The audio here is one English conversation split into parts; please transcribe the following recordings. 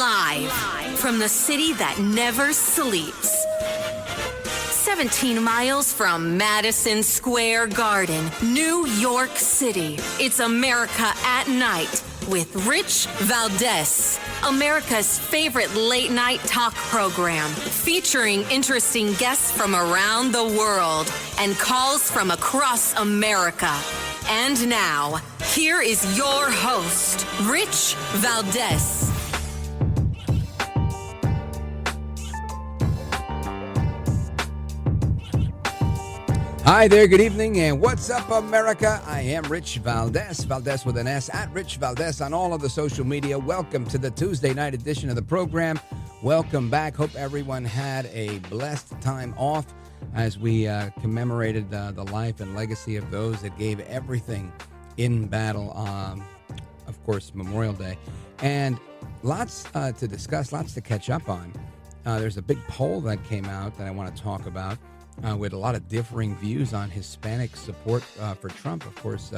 Live from the city that never sleeps. 17 miles from Madison Square Garden, New York City. It's America at Night with Rich Valdez. America's favorite late-night talk program featuring interesting guests from around the world and calls from across America. And now, here is your host, Rich Valdez. Hi there, good evening, and what's up, America? I am Rich Valdez, Valdez with an S, at Rich Valdez on all of the social media. Welcome to the Tuesday night edition of the program. Welcome back. Hope everyone had a blessed time off as we commemorated the life and legacy of those that gave everything in battle, of course, Memorial Day. And lots to discuss, lots to catch up on. There's a big poll that came out that I want to talk about. With a lot of differing views on Hispanic support for Trump. Of course,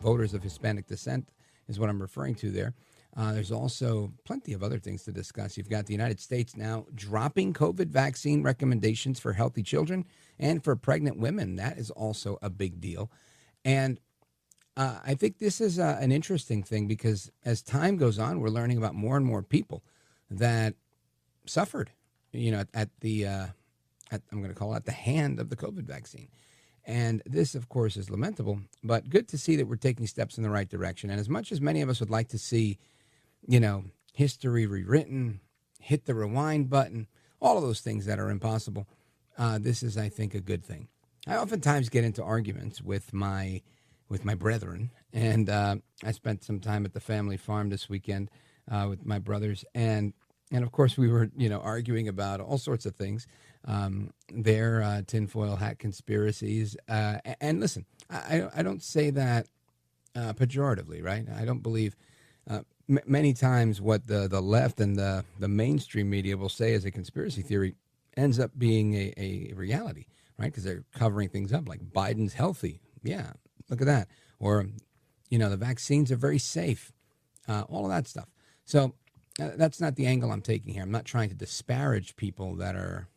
voters of Hispanic descent is what I'm referring to there. There's also plenty of other things to discuss. You've got the United States now dropping COVID vaccine recommendations for healthy children and for pregnant women. That is also a big deal. And I think this is an interesting thing because as time goes on, we're learning about more and more people that suffered, at the... I'm going to call it the hand of the COVID vaccine. And this, of course, is lamentable, but good to see that we're taking steps in the right direction. And as much as many of us would like to see, history rewritten, hit the rewind button, all of those things that are impossible, this is, I think, a good thing. I oftentimes get into arguments with my brethren, and I spent some time at the family farm this weekend with my brothers, and of course, we were, arguing about all sorts of things, their tinfoil hat conspiracies. And listen, I don't say that pejoratively, right? I don't believe many times what the left and the mainstream media will say as a conspiracy theory ends up being a reality, right? Because they're covering things up like Biden's healthy. Yeah, look at that. Or, the vaccines are very safe. All of that stuff. So that's not the angle I'm taking here. I'm not trying to disparage people that are,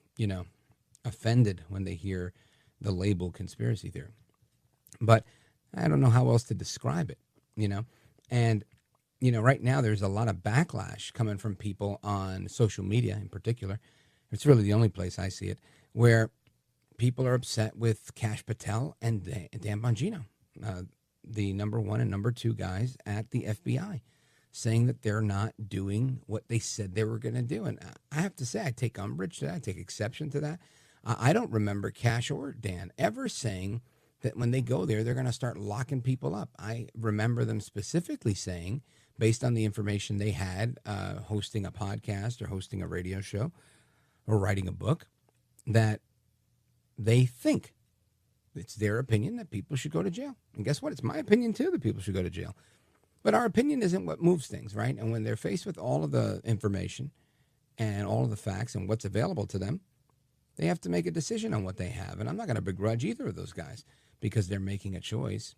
offended when they hear the label conspiracy theory. But I don't know how else to describe it, And, right now there's a lot of backlash coming from people on social media in particular. It's really the only place I see it, where people are upset with Kash Patel and Dan Bongino, the number one and number two guys at the FBI, saying that they're not doing what they said they were going to do. And I have to say, I take umbrage to that. I take exception to that. I don't remember Kash or Dan ever saying that when they go there, they're going to start locking people up. I remember them specifically saying, based on the information they had, hosting a podcast or hosting a radio show or writing a book, that they think it's their opinion that people should go to jail. And guess what? It's my opinion, too, that people should go to jail. But our opinion isn't what moves things, right? And when they're faced with all of the information and all of the facts and what's available to them, they have to make a decision on what they have. And I'm not going to begrudge either of those guys because they're making a choice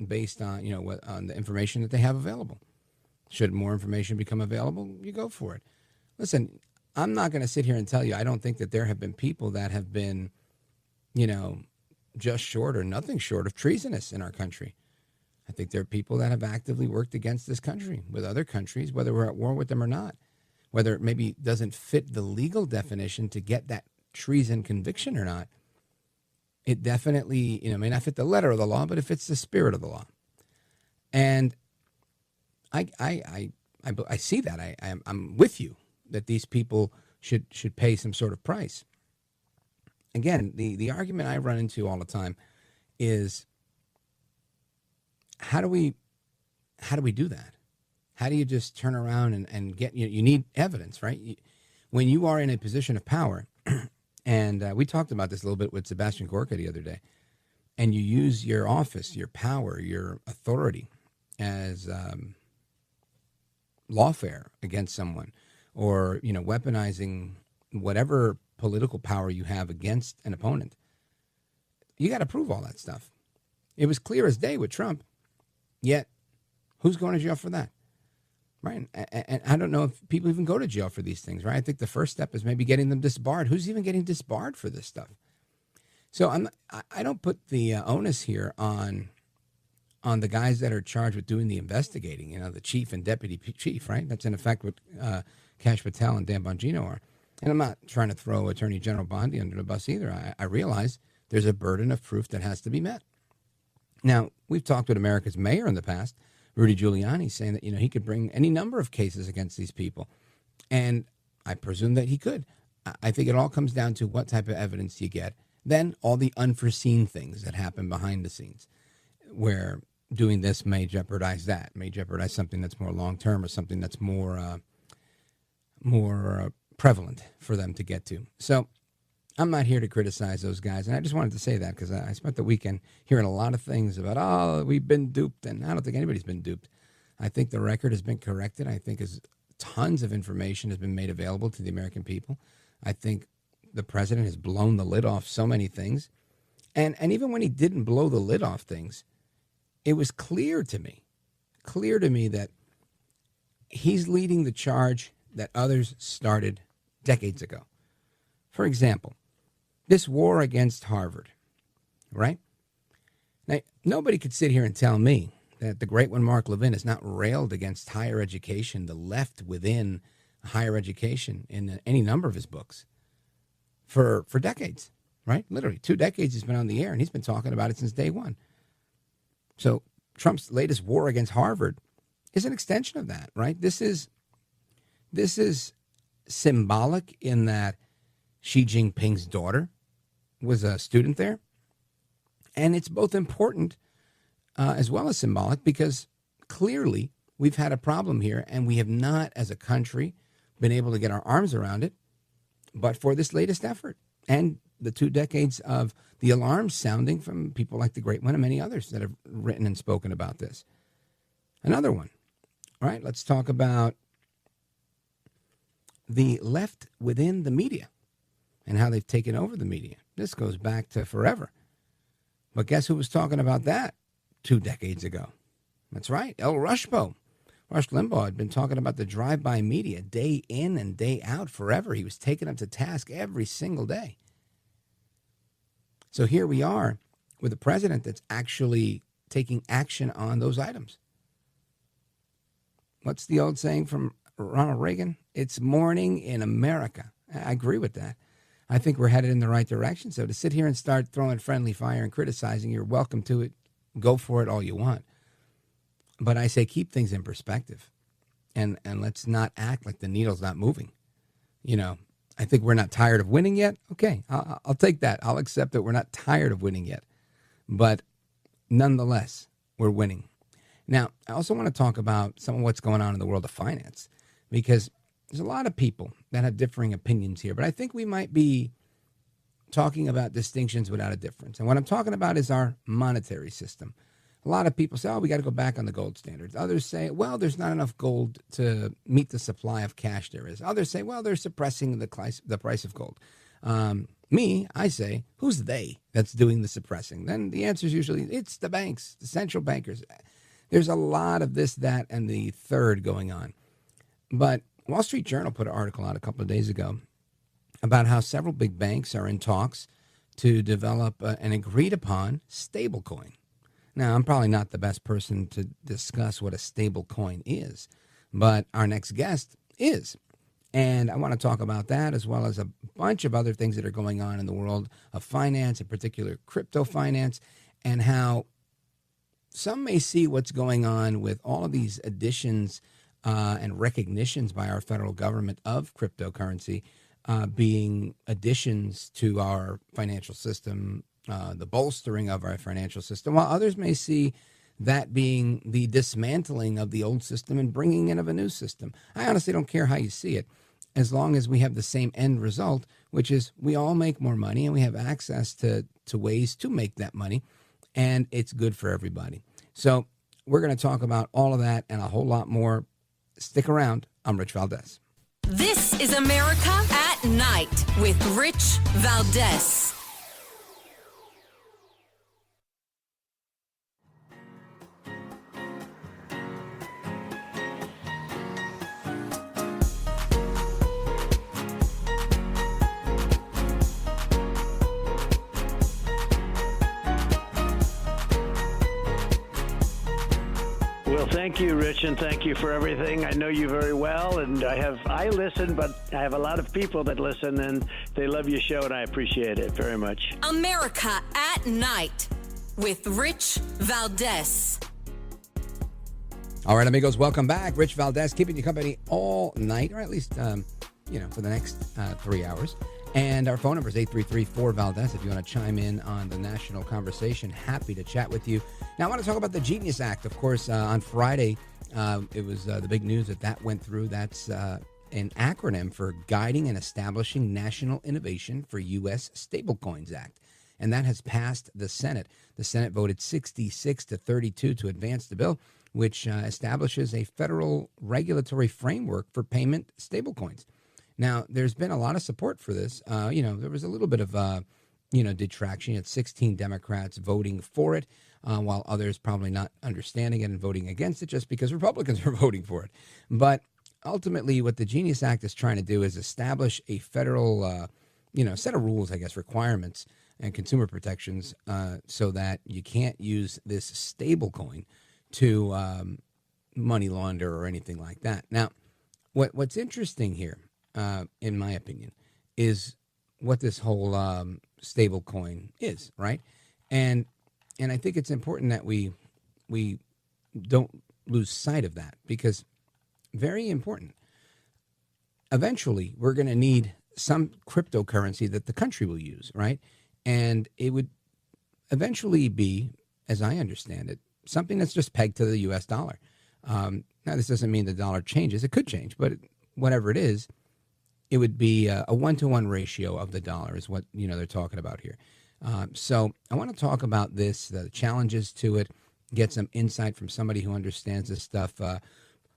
based on, on the information that they have available. Should more information become available, you go for it. Listen, I'm not going to sit here and tell you I don't think that there have been people that have been, just short or nothing short of treasonous in our country. I think there are people that have actively worked against this country with other countries, whether we're at war with them or not, whether it maybe doesn't fit the legal definition to get that treason conviction or not. It definitely, may not fit the letter of the law, but it fits the spirit of the law. And I see that. I'm with you that these people should pay some sort of price. Again, the argument I run into all the time is, how do we do that? How do you just turn around and get, you need evidence, right? When you are in a position of power, and we talked about this a little bit with Sebastian Gorka the other day, and you use your office, your power, your authority as lawfare against someone, or, weaponizing whatever political power you have against an opponent, you got to prove all that stuff. It was clear as day with Trump. Yet, who's going to jail for that? right? And I don't know if people even go to jail for these things, right? I think the first step is maybe getting them disbarred. Who's even getting disbarred for this stuff? So I don't put the onus here on the guys that are charged with doing the investigating, the chief and deputy chief, right? That's in effect what Kash Patel and Dan Bongino are. And I'm not trying to throw Attorney General Bondi under the bus either. I realize there's a burden of proof that has to be met. Now, we've talked with America's mayor in the past, Rudy Giuliani, saying that, he could bring any number of cases against these people. And I presume that he could. I think it all comes down to what type of evidence you get. Then all the unforeseen things that happen behind the scenes, where doing this may jeopardize that, may jeopardize something that's more long-term or something that's more prevalent for them to get to. So I'm not here to criticize those guys. And I just wanted to say that because I spent the weekend hearing a lot of things about, we've been duped. And I don't think anybody's been duped. I think the record has been corrected. I think tons of information has been made available to the American people. I think the president has blown the lid off so many things. And even when he didn't blow the lid off things, it was clear to me that he's leading the charge that others started decades ago. For example, this war against Harvard, right? Now, nobody could sit here and tell me that the great one, Mark Levin, has not railed against higher education, the left within higher education in any number of his books for decades, right? Literally 2 decades he's been on the air, and he's been talking about it since day one. So Trump's latest war against Harvard is an extension of that, right? This is symbolic in that Xi Jinping's daughter was a student there. And it's both important as well as symbolic because clearly we've had a problem here and we have not, as a country, been able to get our arms around it, but for this latest effort and the 2 decades of the alarms sounding from people like the Great One and many others that have written and spoken about this. Another one, all right? Let's talk about the left within the media and how they've taken over the media. This goes back to forever. But guess who was talking about that 2 decades ago? That's right, Rush Limbaugh had been talking about the drive-by media day in and day out forever. He was taking them to task every single day. So here we are with a president that's actually taking action on those items. What's the old saying from Ronald Reagan? It's morning in America. I agree with that. I think we're headed in the right direction. So to sit here and start throwing friendly fire and criticizing, you're welcome to it. Go for it all you want. But I say keep things in perspective. And let's not act like the needle's not moving. I think we're not tired of winning yet. Okay, I'll take that. I'll accept that we're not tired of winning yet. But nonetheless, we're winning. Now, I also want to talk about some of what's going on in the world of finance, because there's a lot of people that have differing opinions here, but I think we might be talking about distinctions without a difference. And what I'm talking about is our monetary system. A lot of people say, we got to go back on the gold standards. Others say, well, there's not enough gold to meet the supply of cash there is. Others say, well, they're suppressing the price of gold. I say, who's they that's doing the suppressing? Then the answer is usually, it's the banks, the central bankers. There's a lot of this, that, and the third going on. But Wall Street Journal put an article out a couple of days ago about how several big banks are in talks to develop an agreed-upon stablecoin. Now, I'm probably not the best person to discuss what a stablecoin is, but our next guest is. And I want to talk about that as well as a bunch of other things that are going on in the world of finance, in particular crypto finance, and how some may see what's going on with all of these additions and recognitions by our federal government of cryptocurrency being additions to our financial system, the bolstering of our financial system, while others may see that being the dismantling of the old system and bringing in of a new system. I honestly don't care how you see it, as long as we have the same end result, which is we all make more money and we have access to ways to make that money, and it's good for everybody. So we're going to talk about all of that and a whole lot more. Stick around. I'm Rich Valdez. This is America at Night with Rich Valdez. thank you, Rich, and thank you for everything. I know you very well, and I listen, but I have a lot of people that listen, and they love your show, and I appreciate it very much. America at Night with Rich Valdez. All right, amigos, welcome back. Rich Valdez keeping you company all night, or at least, for the next 3 hours. And our phone number is 833-4-VALDEZ if you want to chime in on the national conversation. Happy to chat with you. Now, I want to talk about the Genius Act. Of course, on Friday, it was the big news that went through. That's an acronym for Guiding and Establishing National Innovation for U.S. Stablecoins Act. And that has passed the Senate. The Senate voted 66-32 to advance the bill, which establishes a federal regulatory framework for payment stablecoins. Now, there's been a lot of support for this. There was a little bit of, detraction. You had 16 Democrats voting for it, while others probably not understanding it and voting against it just because Republicans are voting for it. But ultimately, what the Genius Act is trying to do is establish a federal, set of rules, requirements and consumer protections so that you can't use this stablecoin to money launder or anything like that. Now, what's interesting here, in my opinion, is what this whole stable coin is, right? And I think it's important that we don't lose sight of that, because very important. Eventually, we're going to need some cryptocurrency that the country will use, right? And it would eventually be, as I understand it, something that's just pegged to the U.S. dollar. Now, this doesn't mean the dollar changes. It could change, but whatever it is, it would be a 1-to-1 ratio of the dollar is what they're talking about here. So I want to talk about this, the challenges to it, get some insight from somebody who understands this stuff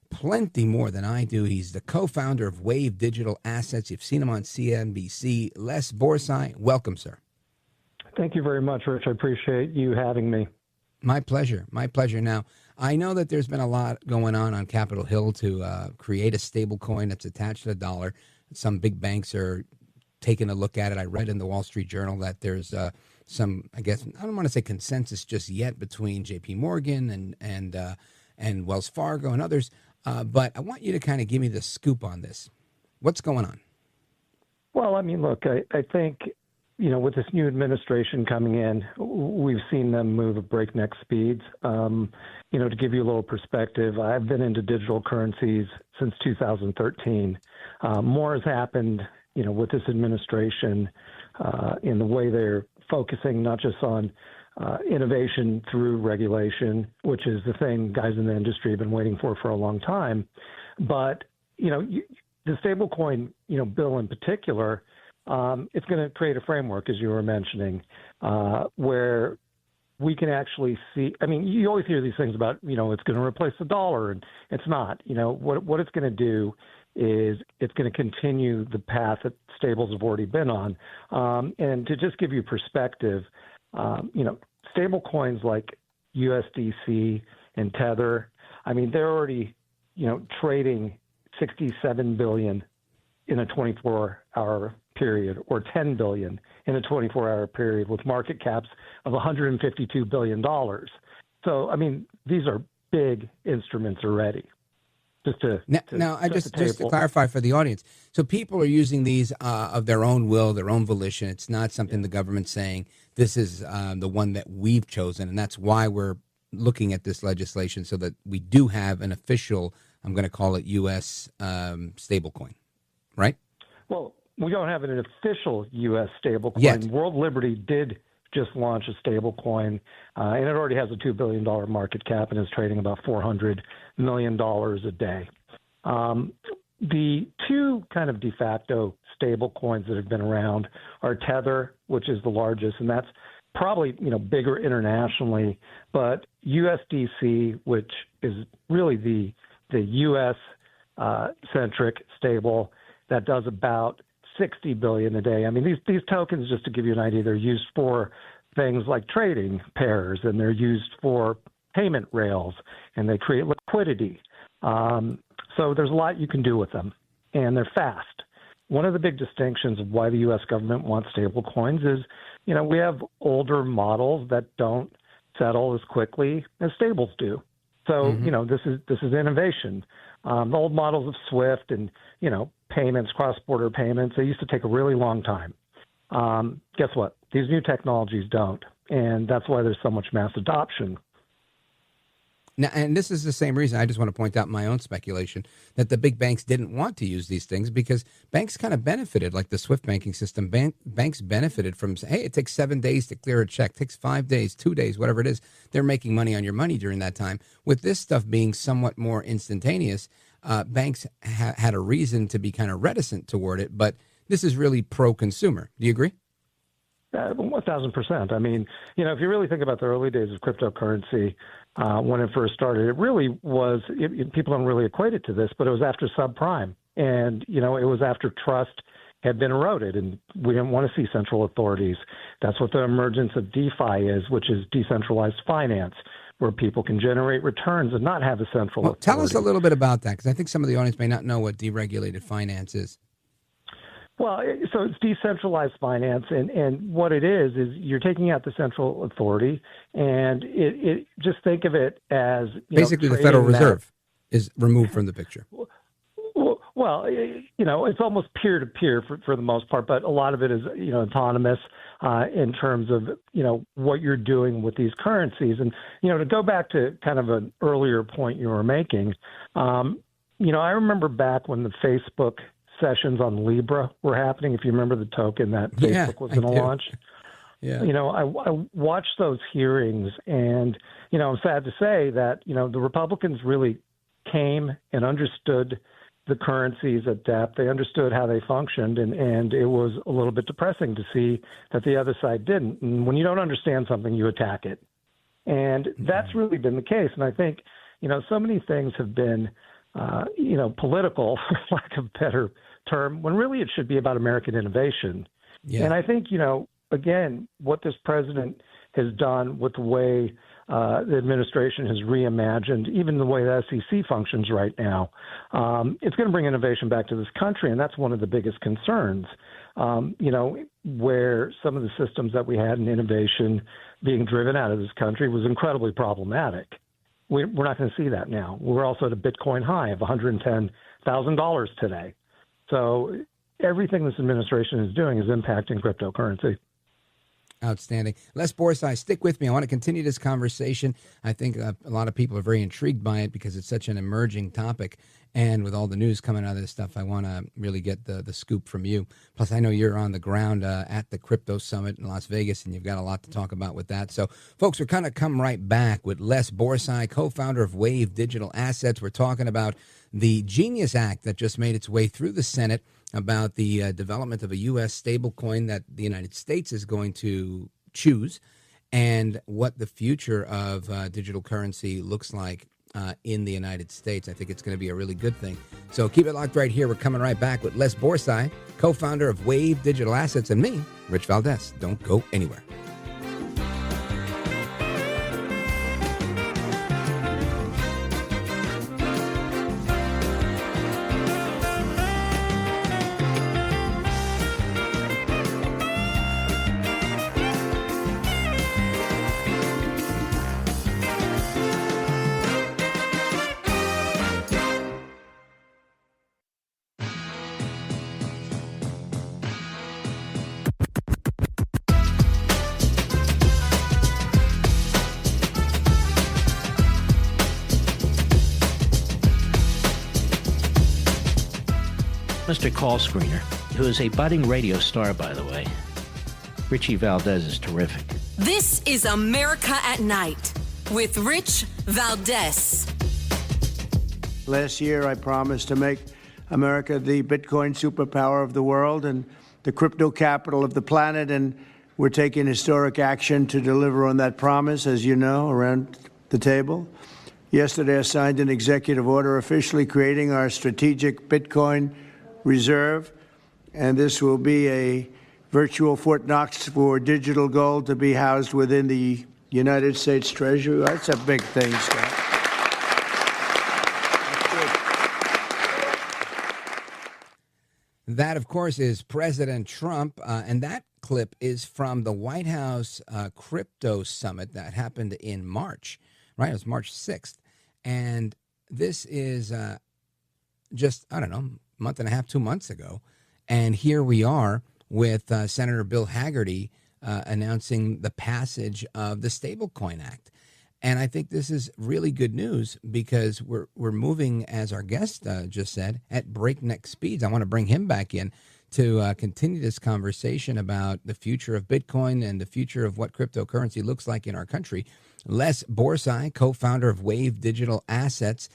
plenty more than I do. He's the co-founder of Wave Digital Assets. You've seen him on CNBC. Les Borsai, welcome, sir. Thank you very much, Rich. I appreciate you having me. My pleasure. My pleasure. Now, I know that there's been a lot going on Capitol Hill to create a stable coin that's attached to the dollar. Some big banks are taking a look at it. I read in the Wall Street Journal that there's some, I don't want to say consensus just yet between J.P. Morgan and Wells Fargo and others. But I want you to kind of give me the scoop on this. What's going on? Well, look, I think, with this new administration coming in, we've seen them move at breakneck speeds. To give you a little perspective, I've been into digital currencies since 2013. More has happened, with this administration in the way they're focusing not just on innovation through regulation, which is the thing guys in the industry have been waiting for a long time. But, the stablecoin, bill in particular, it's going to create a framework, as you were mentioning, where we can actually see. You always hear these things about, it's going to replace the dollar, and it's not. What it's going to do is it's going to continue the path that stables have already been on. And to just give you perspective, stable coins like USDC and Tether, they're already, trading 67 billion in a 24-hour period, or 10 billion in a 24-hour period, with market caps of $152 billion. So, these are big instruments already. Just to clarify for the audience. So people are using these of their own will, their own volition. It's not something the government's saying, this is the one that we've chosen. And that's why we're looking at this legislation, so that we do have an official, I'm going to call it U.S. stablecoin, right? Well, we don't have an official U.S. stablecoin. Yet. World Liberty did just launch a stablecoin, and it already has a $2 billion market cap and is trading about $400 million a day. The two kind of de facto stablecoins that have been around are Tether, which is the largest, and that's probably bigger internationally, but USDC, which is really the U.S. Centric stable that does about 60 billion a day. These tokens, just to give you an idea, they're used for things like trading pairs, and they're used for payment rails, and they create liquidity. So there's a lot you can do with them, and they're fast. One of the big distinctions of why the U.S. government wants stable coins is, we have older models that don't settle as quickly as stables do. So, this is innovation. The old models of SWIFT and, payments, cross-border payments, they used to take a really long time. Guess what? These new technologies don't. And that's why there's so much mass adoption. Now, and this is the same reason I just want to point out my own speculation that the big banks didn't want to use these things because banks kind of benefited, like the SWIFT banking system. Banks benefited from, hey, it takes 7 days to clear a check, it takes 5 days, 2 days, whatever it is. They're making money on your money during that time. With this stuff being somewhat more instantaneous, banks had a reason to be kind of reticent toward it. But this is really pro-consumer. Do you agree? 1,000%. I mean, if you really think about the early days of cryptocurrency, when it first started, it really was, people don't really equate it to this, but it was after subprime. And, it was after trust had been eroded, and we didn't want to see central authorities. That's what the emergence of DeFi is, which is decentralized finance, where people can generate returns and not have a central authority. Tell us a little bit about that, because I think some of the audience may not know what deregulated finance is. Well, so it's decentralized finance, and what it is you're taking out the central authority, and it just think of it as basically the Federal Reserve is removed from the picture. Well, it's almost peer-to-peer for the most part, but a lot of it is autonomous in terms of what you're doing with these currencies, and to go back to kind of an earlier point you were making, I remember back when the Facebook sessions on Libra were happening, if you remember the token that Facebook was going to launch. Yeah. I watched those hearings, and, I'm sad to say that, the Republicans really came and understood the currencies at depth. They understood how they functioned, and it was a little bit depressing to see that the other side didn't. And when you don't understand something, you attack it. And that's really been the case. And I think, so many things have been, political, for lack of a better term, when really it should be about American innovation. Yeah. And I think, again, what this president has done with the way the administration has reimagined, even the way the SEC functions right now, it's going to bring innovation back to this country. And that's one of the biggest concerns, where some of the systems that we had in innovation being driven out of this country was incredibly problematic. We're not going to see that now. We're also at a Bitcoin high of $110,000 today. So everything this administration is doing is impacting cryptocurrency. Outstanding. Les Borsai, stick with me. I want to continue this conversation. I think a lot of people are very intrigued by it because it's such an emerging topic. And with all the news coming out of this stuff, I want to really get the scoop from you. Plus, I know you're on the ground at the Crypto Summit in Las Vegas, and you've got a lot to talk about with that. So, folks, we're kind of come right back with Les Borsai, co-founder of Wave Digital Assets. We're talking about the Genius Act that just made its way through the Senate about the development of a U.S. stablecoin that the United States is going to choose, and what the future of digital currency looks like in the United States. I think it's going to be a really good thing. So keep it locked right here. We're coming right back with Les Borsai, co-founder of Wave Digital Assets, and me, Rich Valdez. Don't go anywhere. Mr. Call Screener, who is a budding radio star, by the way. Richie Valdez is terrific. This is America at Night with Rich Valdez. Last year, I promised to make America the Bitcoin superpower of the world and the crypto capital of the planet, and we're taking historic action to deliver on that promise, as you know, around the table. Yesterday, I signed an executive order officially creating our strategic Bitcoin reserve, and this will be a virtual Fort Knox for digital gold to be housed within the United States Treasury. That's a big thing, Scott. That, of course, is President Trump, and that clip is from the White House Crypto Summit that happened in March, right? It was March 6th. And this is just, I don't know, a month and a half, 2 months ago. And here we are with Senator Bill Hagerty announcing the passage of the Stablecoin Act. And I think this is really good news because we're moving, as our guest just said, at breakneck speeds. I want to bring him back in to continue this conversation about the future of Bitcoin and the future of what cryptocurrency looks like in our country. Les Borsai, co-founder of Wave Digital Assets.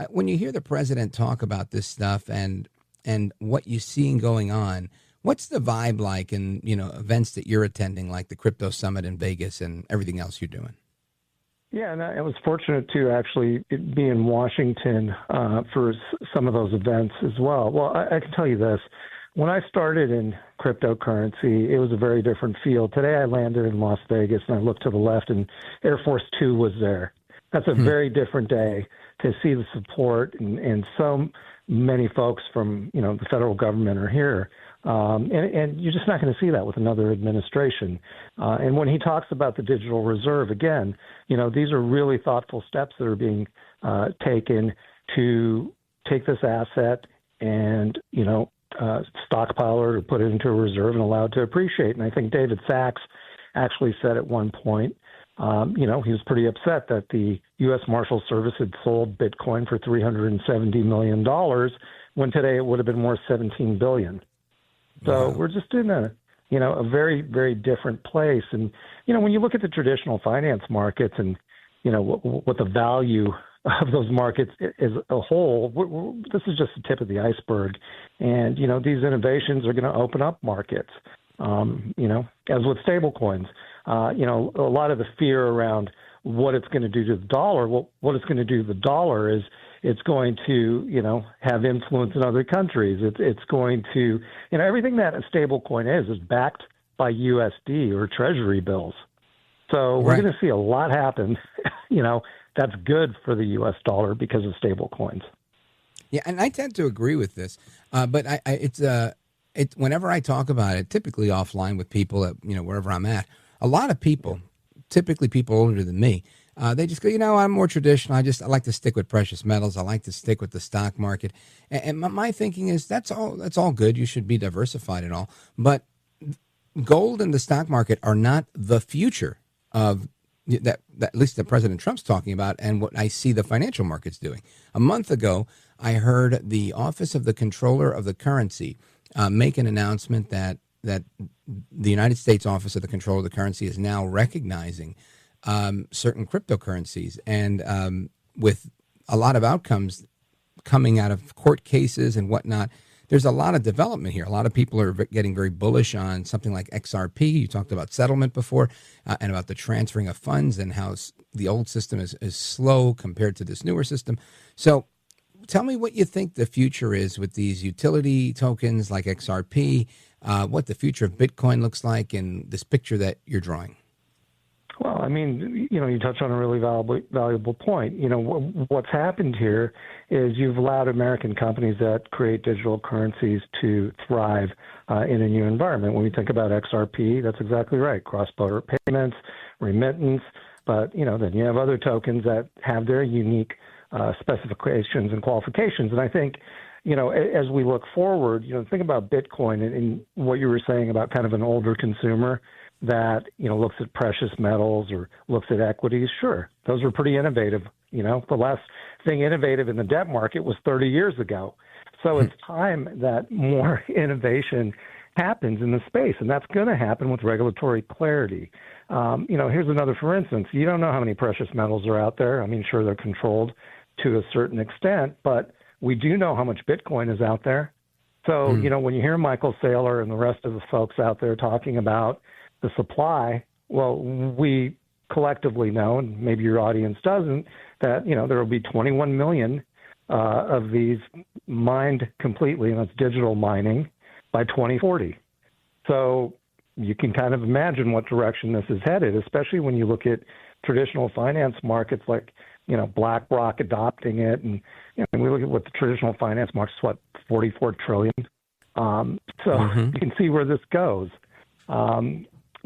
When you hear the president talk about this stuff and what you're seeing going on, what's the vibe like in events that you're attending, like the Crypto Summit in Vegas and everything else you're doing? Yeah, and I was fortunate to actually be in Washington for some of those events as well. Well, I can tell you this. When I started in cryptocurrency, it was a very different field. Today I landed in Las Vegas and I looked to the left and Air Force Two was there. That's a very different day to see the support and so many folks from the federal government are here. And you're just not going to see that with another administration. And when he talks about the digital reserve, again, these are really thoughtful steps that are being taken to take this asset and, stockpile it or put it into a reserve and allow it to appreciate. And I think David Sachs actually said at one point, he was pretty upset that the U.S. Marshal Service had sold Bitcoin for $370 million when today it would have been worth $17 billion. So we're just in a very, very different place. And, when you look at the traditional finance markets and, what the value of those markets as a whole, this is just the tip of the iceberg. And, these innovations are going to open up markets, as with stablecoins. A lot of the fear around what it's going to do to the dollar, what it's going to do to the dollar is it's going to, have influence in other countries. It's going to, everything that a stable coin is backed by USD or treasury bills. So we're going to see a lot happen, that's good for the U.S. dollar because of stable coins. Yeah, and I tend to agree with this, but it's whenever I talk about it, typically offline with people at, wherever I'm at, a lot of people, typically people older than me, they just go, I'm more traditional. I like to stick with precious metals. I like to stick with the stock market. And my thinking is that's all good. You should be diversified and all. But gold and the stock market are not the future of that at least that President Trump's talking about and what I see the financial markets doing. A month ago, I heard the Office of the Controller of the Currency make an announcement that the United States Office of the Controller of the Currency is now recognizing certain cryptocurrencies, and with a lot of outcomes coming out of court cases and whatnot, there's a lot of development here. A lot of people are getting very bullish on something like XRP. You talked about settlement before and about the transferring of funds and how the old system is slow compared to this newer system. So tell me what you think the future is with these utility tokens like XRP, what the future of Bitcoin looks like, and this picture that you're drawing. Well, I mean, you touch on a really valuable point. What's happened here is you've allowed American companies that create digital currencies to thrive in a new environment. When we think about XRP, that's exactly right. Cross-border payments, remittance, but, then you have other tokens that have their unique specifications and qualifications. And I think, as we look forward, think about Bitcoin and what you were saying about kind of an older consumer that, looks at precious metals or looks at equities. Sure, those were pretty innovative. The last thing innovative in the debt market was 30 years ago. So it's time that more innovation happens in the space, and that's going to happen with regulatory clarity. Here's another, for instance, you don't know how many precious metals are out there. I mean, sure, they're controlled to a certain extent, but we do know how much Bitcoin is out there. So, when you hear Michael Saylor and the rest of the folks out there talking about the supply, well, we collectively know, and maybe your audience doesn't, that, there will be 21 million of these mined completely, and that's digital mining, by 2040. So you can kind of imagine what direction this is headed, especially when you look at traditional finance markets like, BlackRock adopting it. And, we look at what the traditional finance markets, 44 trillion. You can see where this goes.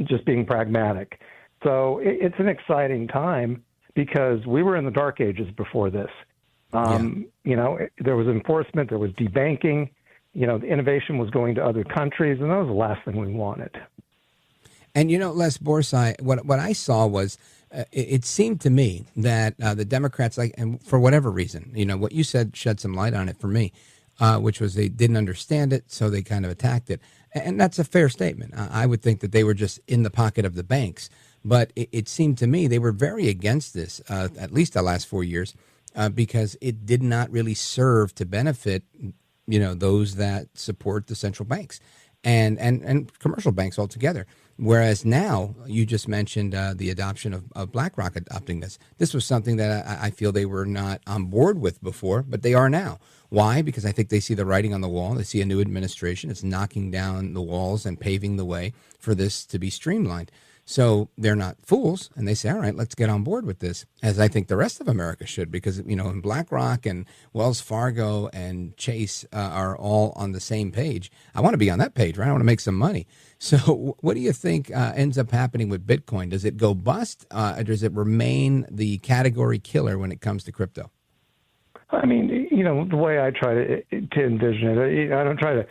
Just being pragmatic. So it's an exciting time. because we were in the dark ages before this. There was enforcement, there was debanking, the innovation was going to other countries, and that was the last thing we wanted. And, Les Borsai, what I saw was it seemed to me that the Democrats, and for whatever reason, what you said shed some light on it for me, which was they didn't understand it, so they kind of attacked it. And that's a fair statement. I would think that they were just in the pocket of the banks. But it seemed to me they were very against this, at least the last 4 years, because it did not really serve to benefit, those that support the central banks and commercial banks altogether. Whereas now, you just mentioned the adoption of BlackRock adopting this. This was something that I feel they were not on board with before, but they are now. Why? Because I think they see the writing on the wall. They see a new administration. It's knocking down the walls and paving the way for this to be streamlined. So they're not fools, and they say, all right, let's get on board with this, as I think the rest of America should, because, and BlackRock and Wells Fargo and Chase are all on the same page. I want to be on that page, right? I want to make some money. So what do you think ends up happening with Bitcoin? Does it go bust, or does it remain the category killer when it comes to crypto? I mean, the way I try to envision it, I don't try to,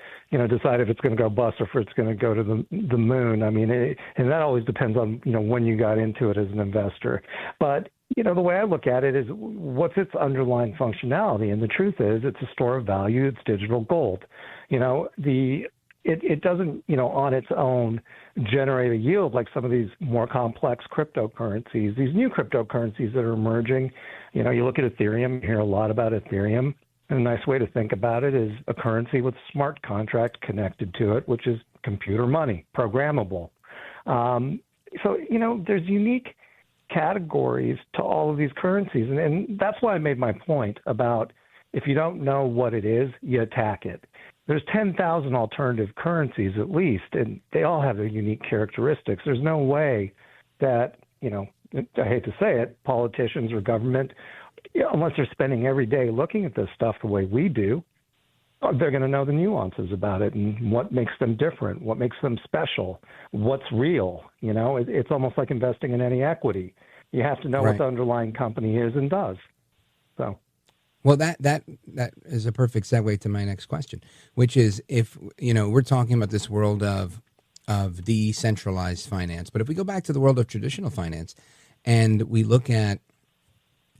decide if it's going to go bust or if it's going to go to the moon. I mean, and that always depends on, when you got into it as an investor. But, the way I look at it is what's its underlying functionality? And the truth is it's a store of value. It's digital gold. It doesn't, on its own generate a yield like some of these more complex cryptocurrencies, these new cryptocurrencies that are emerging. You look at Ethereum, you hear a lot about Ethereum. And a nice way to think about it is a currency with a smart contract connected to it, which is computer money, programmable. There's unique categories to all of these currencies. And that's why I made my point about if you don't know what it is, you attack it. There's 10,000 alternative currencies at least, and they all have their unique characteristics. There's no way that, I hate to say it, politicians or government, unless they're spending every day looking at this stuff the way we do, they're going to know the nuances about it and what makes them different, what makes them special, what's real. It's almost like investing in any equity. You have to know what the underlying company is and does. So. Well, that is a perfect segue to my next question, which is if, we're talking about this world of decentralized finance, but if we go back to the world of traditional finance and we look at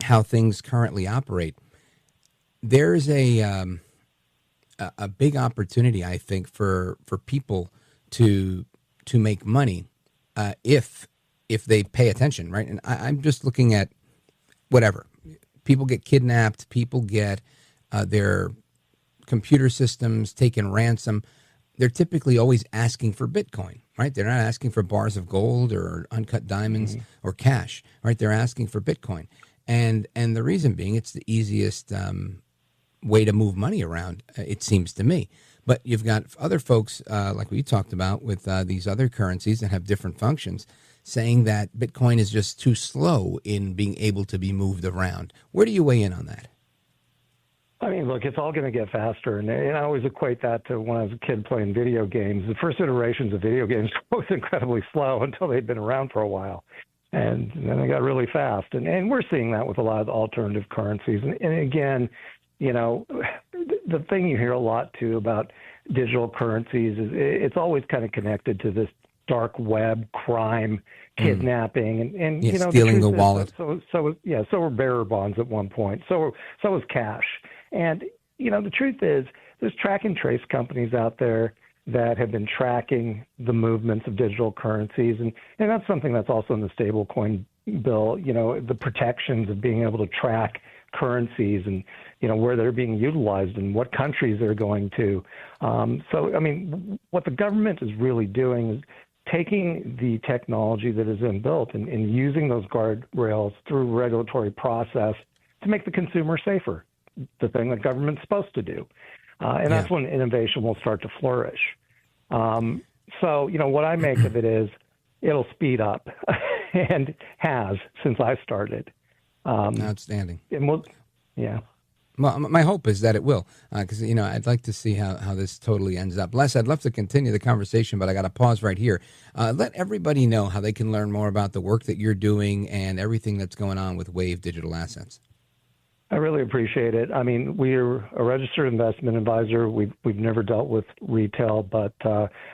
how things currently operate, there's a big opportunity, I think, for people to make money if they pay attention, right? And I'm just looking at whatever. People get kidnapped. People get their computer systems taken ransom. They're typically always asking for Bitcoin, right? They're not asking for bars of gold or uncut diamonds or cash, right? They're asking for Bitcoin. And the reason being, it's the easiest way to move money around, it seems to me. But you've got other folks, like we talked about, with these other currencies that have different functions, saying that Bitcoin is just too slow in being able to be moved around. Where do you weigh in on that? I mean, look, it's all going to get faster. And I always equate that to when I was a kid playing video games. The first iterations of video games were always incredibly slow until they'd been around for a while. And then they got really fast. And we're seeing that with a lot of the alternative currencies. And again, the thing you hear a lot, too, about digital currencies is it's always kind of connected to this dark web crime, kidnapping, and stealing the wallet. So were bearer bonds at one point. So was cash. And the truth is, there's track and trace companies out there that have been tracking the movements of digital currencies, and that's something that's also in the stablecoin bill. The protections of being able to track currencies and where they're being utilized and what countries they're going to. So I mean, what the government is really doing is taking the technology that has been built and using those guardrails through regulatory process to make the consumer safer, the thing that government's supposed to do. And that's when innovation will start to flourish. So, what I make of it is it'll speed up and has since I started. Outstanding. And Well, my hope is that it will, because, I'd like to see how this totally ends up. Les, I'd love to continue the conversation, but I got to pause right here. Let everybody know how they can learn more about the work that you're doing and everything that's going on with Wave Digital Assets. I really appreciate it. I mean, we're a registered investment advisor. We've never dealt with retail, but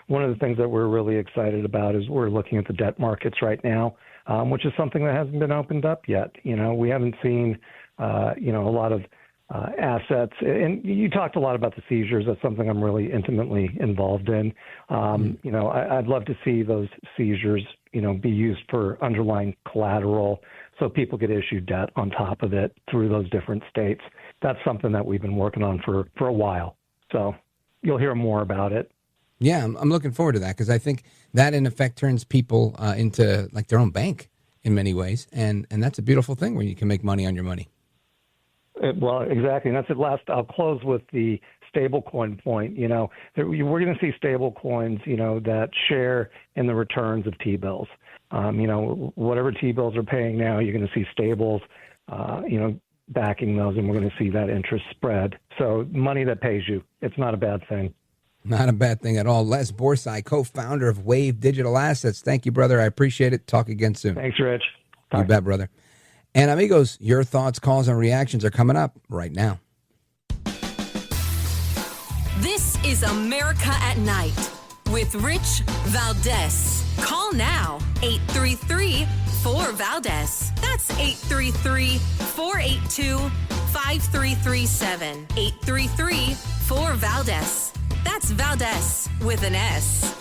one of the things that we're really excited about is we're looking at the debt markets right now, which is something that hasn't been opened up yet. We haven't seen, a lot of assets. And you talked a lot about the seizures. That's something I'm really intimately involved in. I'd love to see those seizures, be used for underlying collateral so people get issued debt on top of it through those different states. That's something that we've been working on for a while. So you'll hear more about it. Yeah, I'm looking forward to that because I think that in effect turns people into like their own bank in many ways. And that's a beautiful thing where you can make money on your money. Well, exactly. And that's it. I'll close with the stablecoin point. We're going to see stablecoins, that share in the returns of T-bills. Whatever T-bills are paying now, you're going to see stables, backing those, and we're going to see that interest spread. So money that pays you, it's not a bad thing. Not a bad thing at all. Les Borsai, co-founder of Wave Digital Assets. Thank you, brother. I appreciate it. Talk again soon. Thanks, Rich. You bet, brother. And amigos, your thoughts, calls, and reactions are coming up right now. This is America at Night with Rich Valdez. Call now, 833-4-VALDEZ. That's 833-482-5337. 833-4-VALDEZ. That's Valdez with an S.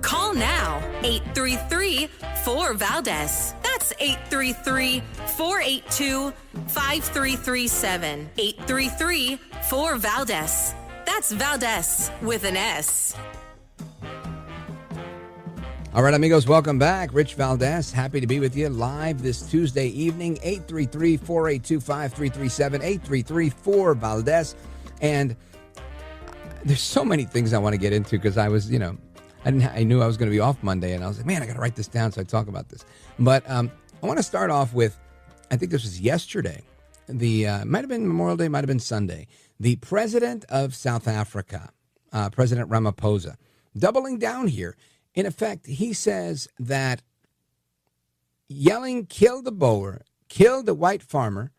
Call now, 833-4-VALDEZ. That's 833-482-5337. 833-4-VALDEZ. That's Valdez with an S. All right, amigos, welcome back. Rich Valdez, happy to be with you live this Tuesday evening, 833-482-5337, 833-4-VALDEZ. And there's so many things I want to get into because I was, I knew I was going to be off Monday, and I was like, man, I got to write this down so I talk about this. But I want to start off with, I think this was yesterday. Might have been Memorial Day, might have been Sunday. The president of South Africa, President Ramaphosa, doubling down here. In effect, he says that yelling, kill the Boer, kill the white farmer,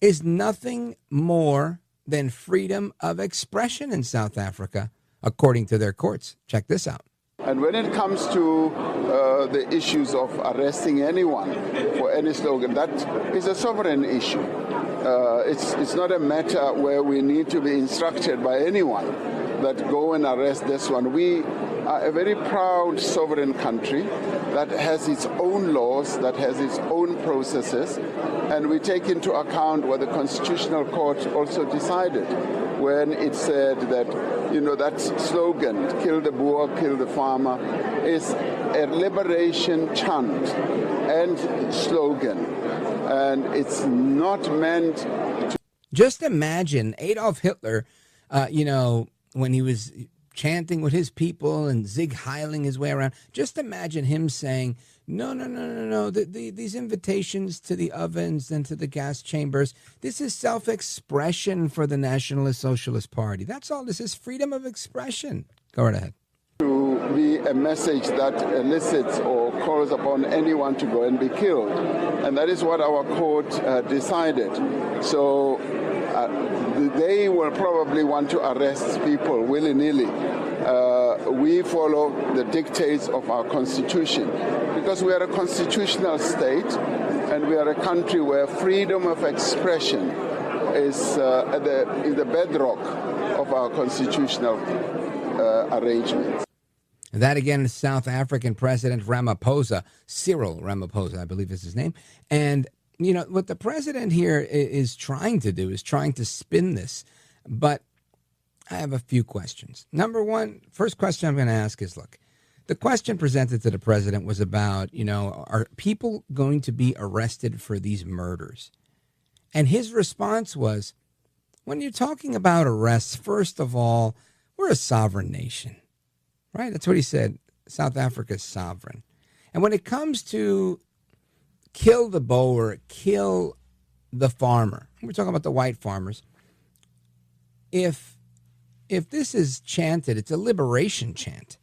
is nothing more than freedom of expression in South Africa, according to their courts. Check this out. And when it comes to the issues of arresting anyone for any slogan, that is a sovereign issue. It's not a matter where we need to be instructed by anyone that go and arrest this one. We are a very proud sovereign country that has its own laws, that has its own processes, and we take into account what the Constitutional Court also decided when it said that, that slogan, kill the Boer, kill the farmer, is a liberation chant and slogan, and it's not meant to... Just imagine Adolf Hitler, when he was chanting with his people and Zig Heiling his way around. Just imagine him saying, no. These invitations to the ovens and to the gas chambers, this is self-expression for the Nationalist Socialist Party. That's all. This is freedom of expression. Go right ahead. To be a message that elicits or calls upon anyone to go and be killed. And that is what our court decided. So they will probably want to arrest people willy-nilly. We follow the dictates of our Constitution because we are a constitutional state and we are a country where freedom of expression is the bedrock of our constitutional arrangements. That again is South African President Ramaphosa, Cyril Ramaphosa, I believe is his name. And what the president here is trying to do is trying to spin this. But I have a few questions. Number one, first question I'm going to ask is, look, The question presented to the president was about, are people going to be arrested for these murders? And his response was, when you're talking about arrests, first of all, we're a sovereign nation, right? That's what he said. South Africa is sovereign. And when it comes to kill the Boer, kill the farmer, we're talking about the white farmers, if this is chanted, it's a liberation chant.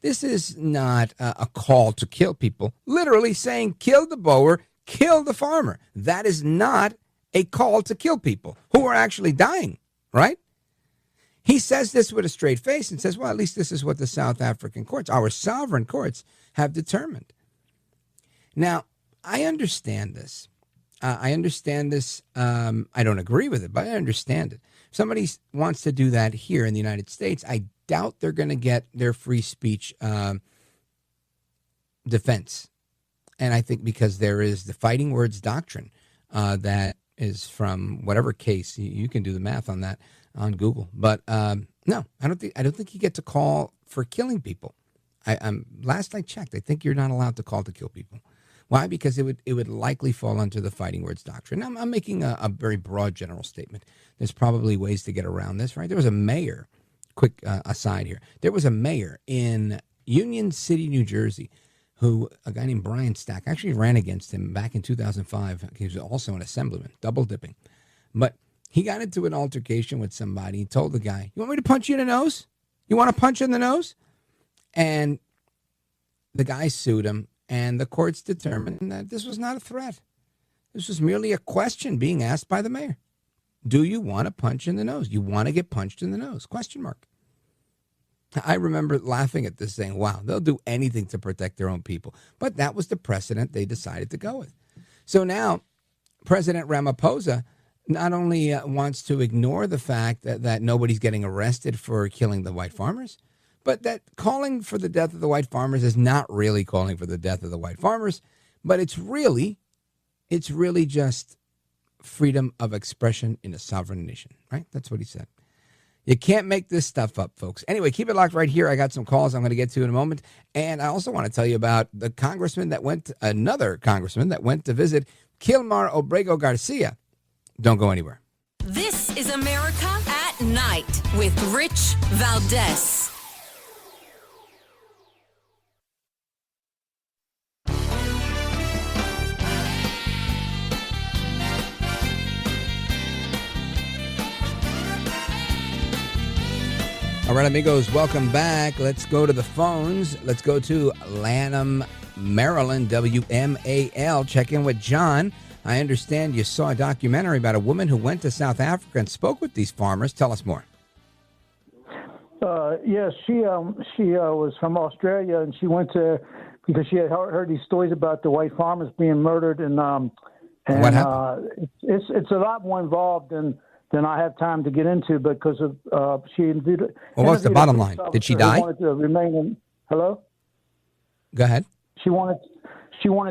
This is not a call to kill people. Literally saying, kill the Boer, kill the farmer. That is not a call to kill people who are actually dying, right? He says this with a straight face and says, well, at least this is what the South African courts, our sovereign courts, have determined. Now, I understand this. I don't agree with it, but I understand it. If somebody wants to do that here in the United States, I doubt they're going to get their free speech defense. And I think because there is the fighting words doctrine that is from whatever case. You can do the math on that on Google. But no, I don't think you get to call for killing people. Last I checked, I think you're not allowed to call to kill people. Why? Because it would likely fall under the fighting words doctrine. I'm making a very broad general statement. There's probably ways to get around this, right? There was a mayor, quick aside here. There was a mayor in Union City, New Jersey, who a guy named Brian Stack actually ran against him back in 2005. He was also an assemblyman, double dipping. But he got into an altercation with somebody. He told the guy, you want me to punch you in the nose? You want to punch in the nose? And the guy sued him. And the courts determined that this was not a threat. This was merely a question being asked by the mayor. Do you want to punch in the nose? You want to get punched in the nose? Question mark. I remember laughing at this saying, wow, they'll do anything to protect their own people. But that was the precedent they decided to go with. So now President Ramaphosa not only wants to ignore the fact that nobody's getting arrested for killing the white farmers, but that calling for the death of the white farmers is not really calling for the death of the white farmers, but it's really just freedom of expression in a sovereign nation, right? That's what he said. You can't make this stuff up, folks. Anyway, keep it locked right here. I got some calls I'm going to get to in a moment. And I also want to tell you about another congressman that went to visit Kilmar Obrego Garcia. Don't go anywhere. This is America at Night with Rich Valdez. All right, amigos, welcome back. Let's go to the phones. Let's go to Lanham, Maryland, WMAL. Check in with John. I understand you saw a documentary about a woman who went to South Africa and spoke with these farmers. Tell us more. Yes, she was from Australia, and she went to because she had heard these stories about the white farmers being murdered, and what happened? It's a lot more involved than I have time to get into because of she interviewed. Well, what's the bottom line? Did she die? Wanted to remain in, hello? Go ahead. She wanted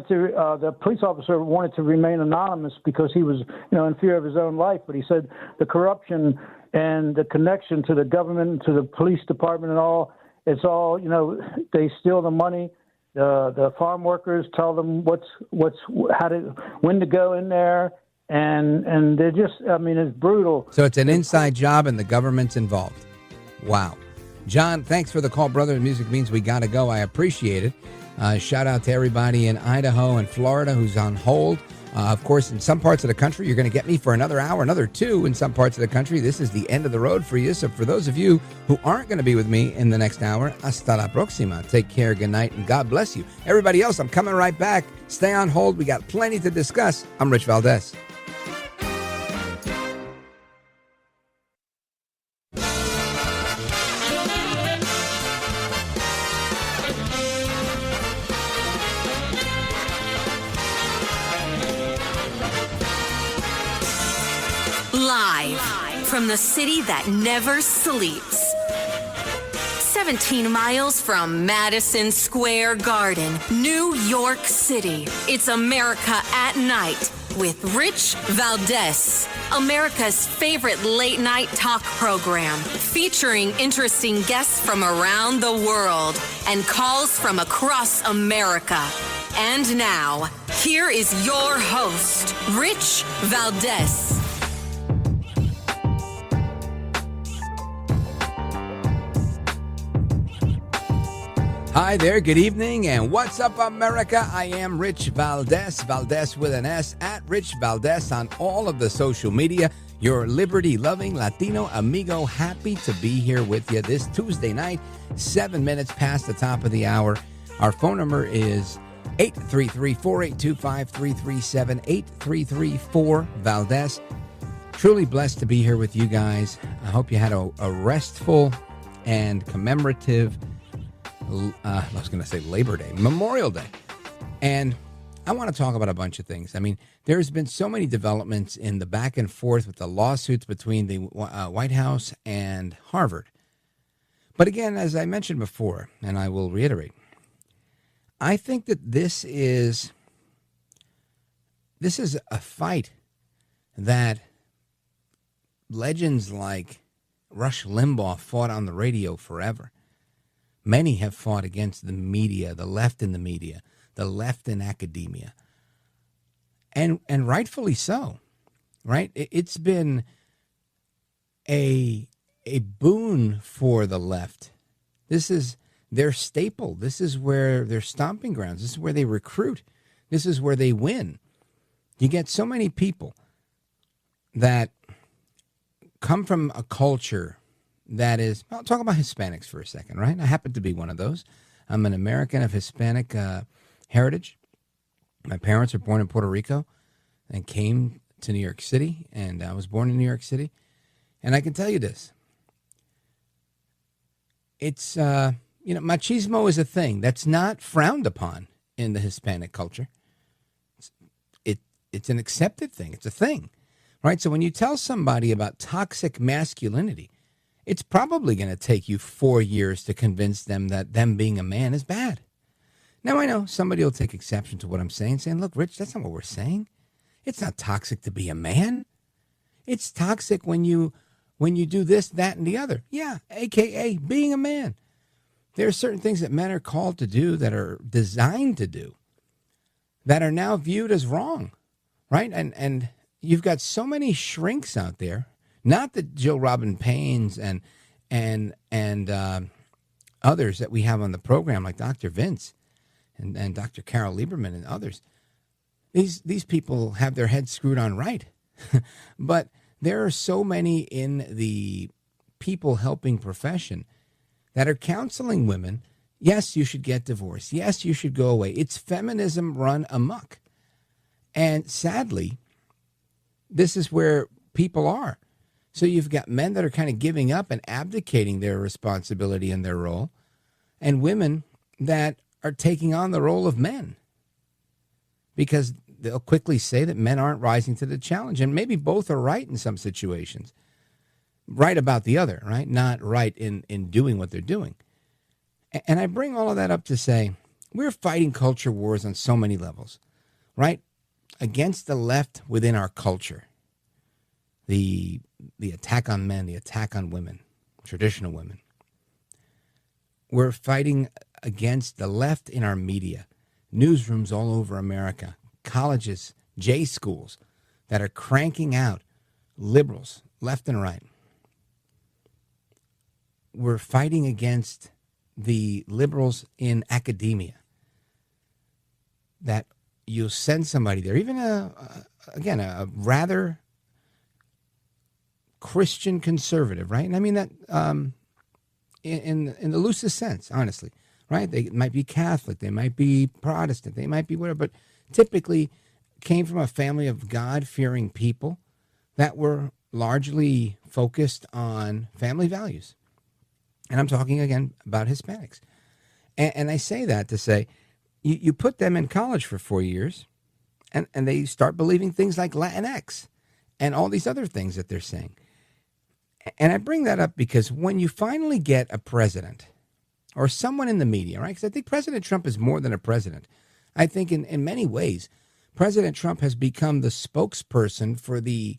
to. The police officer wanted to remain anonymous because he was, in fear of his own life. But he said the corruption and the connection to the government, to the police department, and all. It's all, they steal the money. The farm workers tell them when to go in there. And they're just, it's brutal. So it's an inside job and the government's involved. Wow. John, thanks for the call, brother. The music means we got to go. I appreciate it. Shout out to everybody in Idaho and Florida who's on hold. Of course, in some parts of the country, you're going to get me for another hour, another 2. In some parts of the country, this is the end of the road for you. So for those of you who aren't going to be with me in the next hour, hasta la próxima. Take care, good night, and God bless you. Everybody else, I'm coming right back. Stay on hold. We got plenty to discuss. I'm Rich Valdez. Live from the city that never sleeps. 17 miles from Madison Square Garden, New York City. It's America at Night with Rich Valdez, America's favorite late night talk program, featuring interesting guests from around the world and calls from across America. And now, here is your host, Rich Valdez. Hi there, good evening, and what's up, America? I am Rich Valdez, Valdez with an S, at Rich Valdez on all of the social media. Your liberty-loving Latino amigo, happy to be here with you this Tuesday night, 7 minutes past the top of the hour. Our phone number is 833-482-5337, 833-4-VALDEZ. Truly blessed to be here with you guys. I hope you had a restful and commemorative I was going to say Labor Day, Memorial Day. And I want to talk about a bunch of things. I mean, there's been so many developments in the back and forth with the lawsuits between the White House and Harvard. But again, as I mentioned before, and I will reiterate, I think that this is a fight that legends like Rush Limbaugh fought on the radio forever. Many have fought against the media, the left in the media, the left in academia. And rightfully so, right? It's been a boon for the left. This is their staple. This is where their stomping grounds. This is where they recruit. This is where they win. You get so many people that come from a culture that is, I'll talk about Hispanics for a second, right? I happen to be one of those. I'm an American of Hispanic heritage. My parents were born in Puerto Rico and came to New York City, and I was born in New York City. And I can tell you this. It's, machismo is a thing that's not frowned upon in the Hispanic culture. It's an accepted thing. It's a thing, right? So when you tell somebody about toxic masculinity, it's probably going to take you 4 years to convince them that them being a man is bad. Now, I know somebody will take exception to what I'm saying, look, Rich, that's not what we're saying. It's not toxic to be a man. It's toxic when you do this, that, and the other. Yeah, a.k.a. being a man. There are certain things that men are called to do that are designed to do that are now viewed as wrong, right? And you've got so many shrinks out there. Not the Joe Robin Paynes and others that we have on the program, like Dr. Vince and Dr. Carol Lieberman and others. These people have their heads screwed on right. But there are so many in the people helping profession that are counseling women. Yes, you should get divorced. Yes, you should go away. It's feminism run amok. And sadly, this is where people are. So you've got men that are kind of giving up and abdicating their responsibility and their role, and women that are taking on the role of men because they'll quickly say that men aren't rising to the challenge. And maybe both are right in some situations, right about the other, right? Not right in doing what they're doing. And I bring all of that up to say we're fighting culture wars on so many levels, right? Against the left within our culture. The attack on men, the attack on women, traditional women. We're fighting against the left in our media, newsrooms all over America, colleges, J schools that are cranking out liberals left and right. We're fighting against the liberals in academia that you'll send somebody there, even a rather Christian conservative, right? And I mean that in the loosest sense, honestly, right? They might be Catholic, they might be Protestant, they might be whatever, but typically came from a family of God-fearing people that were largely focused on family values. And I'm talking, again, about Hispanics. And I say that to say, you put them in college for 4 years, and they start believing things like Latinx and all these other things that they're saying. And I bring that up because when you finally get a president or someone in the media, right? Because I think President Trump is more than a president. I think in many ways, President Trump has become the spokesperson for the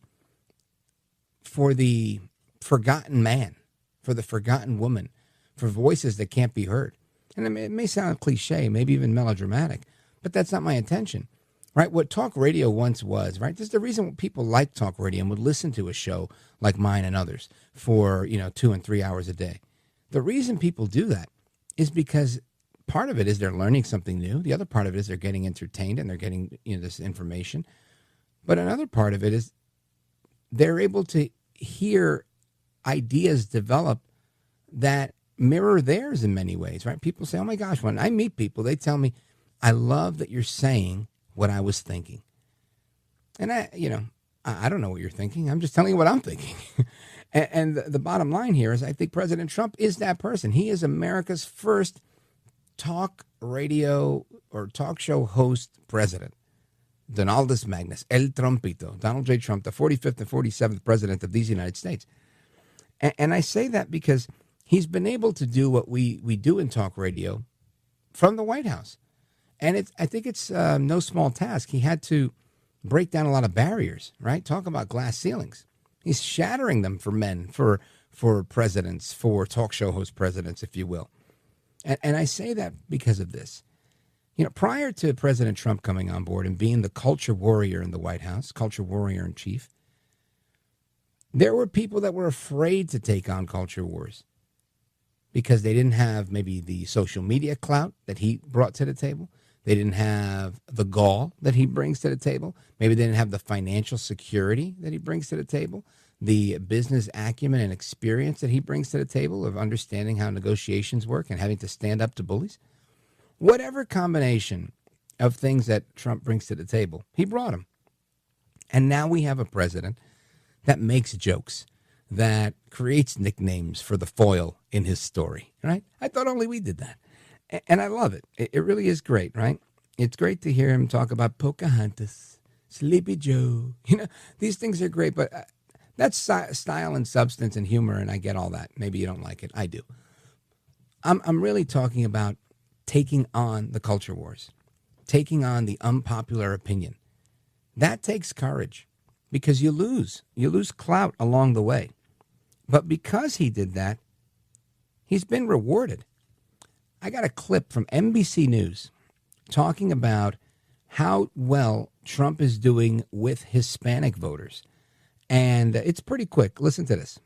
forgotten man, for the forgotten woman, for voices that can't be heard. And it may sound cliche, maybe even melodramatic, but that's not my intention, right? What talk radio once was, right? This is the reason people like talk radio and would listen to a show like mine and others for, 2 and 3 hours a day. The reason people do that is because part of it is they're learning something new. The other part of it is they're getting entertained and they're getting, this information. But another part of it is they're able to hear ideas develop that mirror theirs in many ways, right? People say, oh my gosh, when I meet people, they tell me, I love that you're saying what I was thinking. And I don't know what you're thinking. I'm just telling you what I'm thinking. and the bottom line here is I think President Trump is that person. He is America's first talk radio or talk show host president. Donaldus Magnus, El Trumpito, Donald J. Trump, the 45th and 47th president of these United States. And I say that because he's been able to do what we do in talk radio from the White House. And I think it's no small task. He had to break down a lot of barriers, right? Talk about glass ceilings. He's shattering them for men, for presidents, for talk show host presidents, if you will. And I say that because of this. Prior to President Trump coming on board and being the culture warrior in the White House, culture warrior in chief, there were people that were afraid to take on culture wars because they didn't have maybe the social media clout that he brought to the table. They didn't have the gall that he brings to the table. Maybe they didn't have the financial security that he brings to the table, the business acumen and experience that he brings to the table of understanding how negotiations work and having to stand up to bullies. Whatever combination of things that Trump brings to the table, he brought them. And now we have a president that makes jokes, that creates nicknames for the foil in his story, right? I thought only we did that. And I love it. It really is great, right? It's great to hear him talk about Pocahontas, Sleepy Joe. These things are great, but that's style and substance and humor, and I get all that. Maybe you don't like it. I do. I'm really talking about taking on the culture wars, taking on the unpopular opinion. That takes courage because you lose clout along the way. But because he did that, he's been rewarded. I got a clip from NBC News talking about how well Trump is doing with Hispanic voters. And it's pretty quick. Listen to this.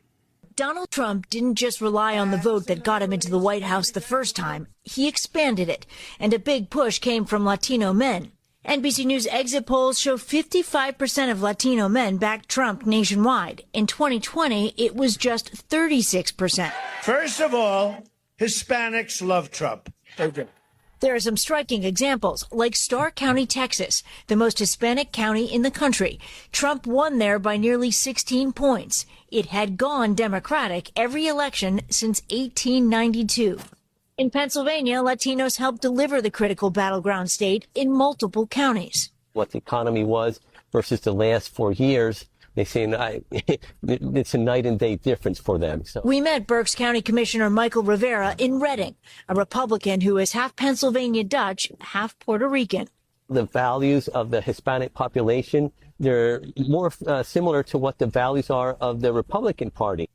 Donald Trump didn't just rely on the vote that got him into the White House the first time. He expanded it, and a big push came from Latino men. NBC News exit polls show 55% of Latino men backed Trump nationwide. In 2020, it was just 36%. First of all, Hispanics love Trump. Okay. There are some striking examples, like Starr County, Texas, the most Hispanic county in the country. Trump won there by nearly 16 points. It had gone Democratic every election since 1892. In Pennsylvania, Latinos helped deliver the critical battleground state in multiple counties. What the economy was versus the last 4 years, they say it's a night and day difference for them. So we met Berks County Commissioner Michael Rivera in Reading, a Republican who is half Pennsylvania Dutch, half Puerto Rican. The values of the Hispanic population, they're more similar to what the values are of the Republican Party.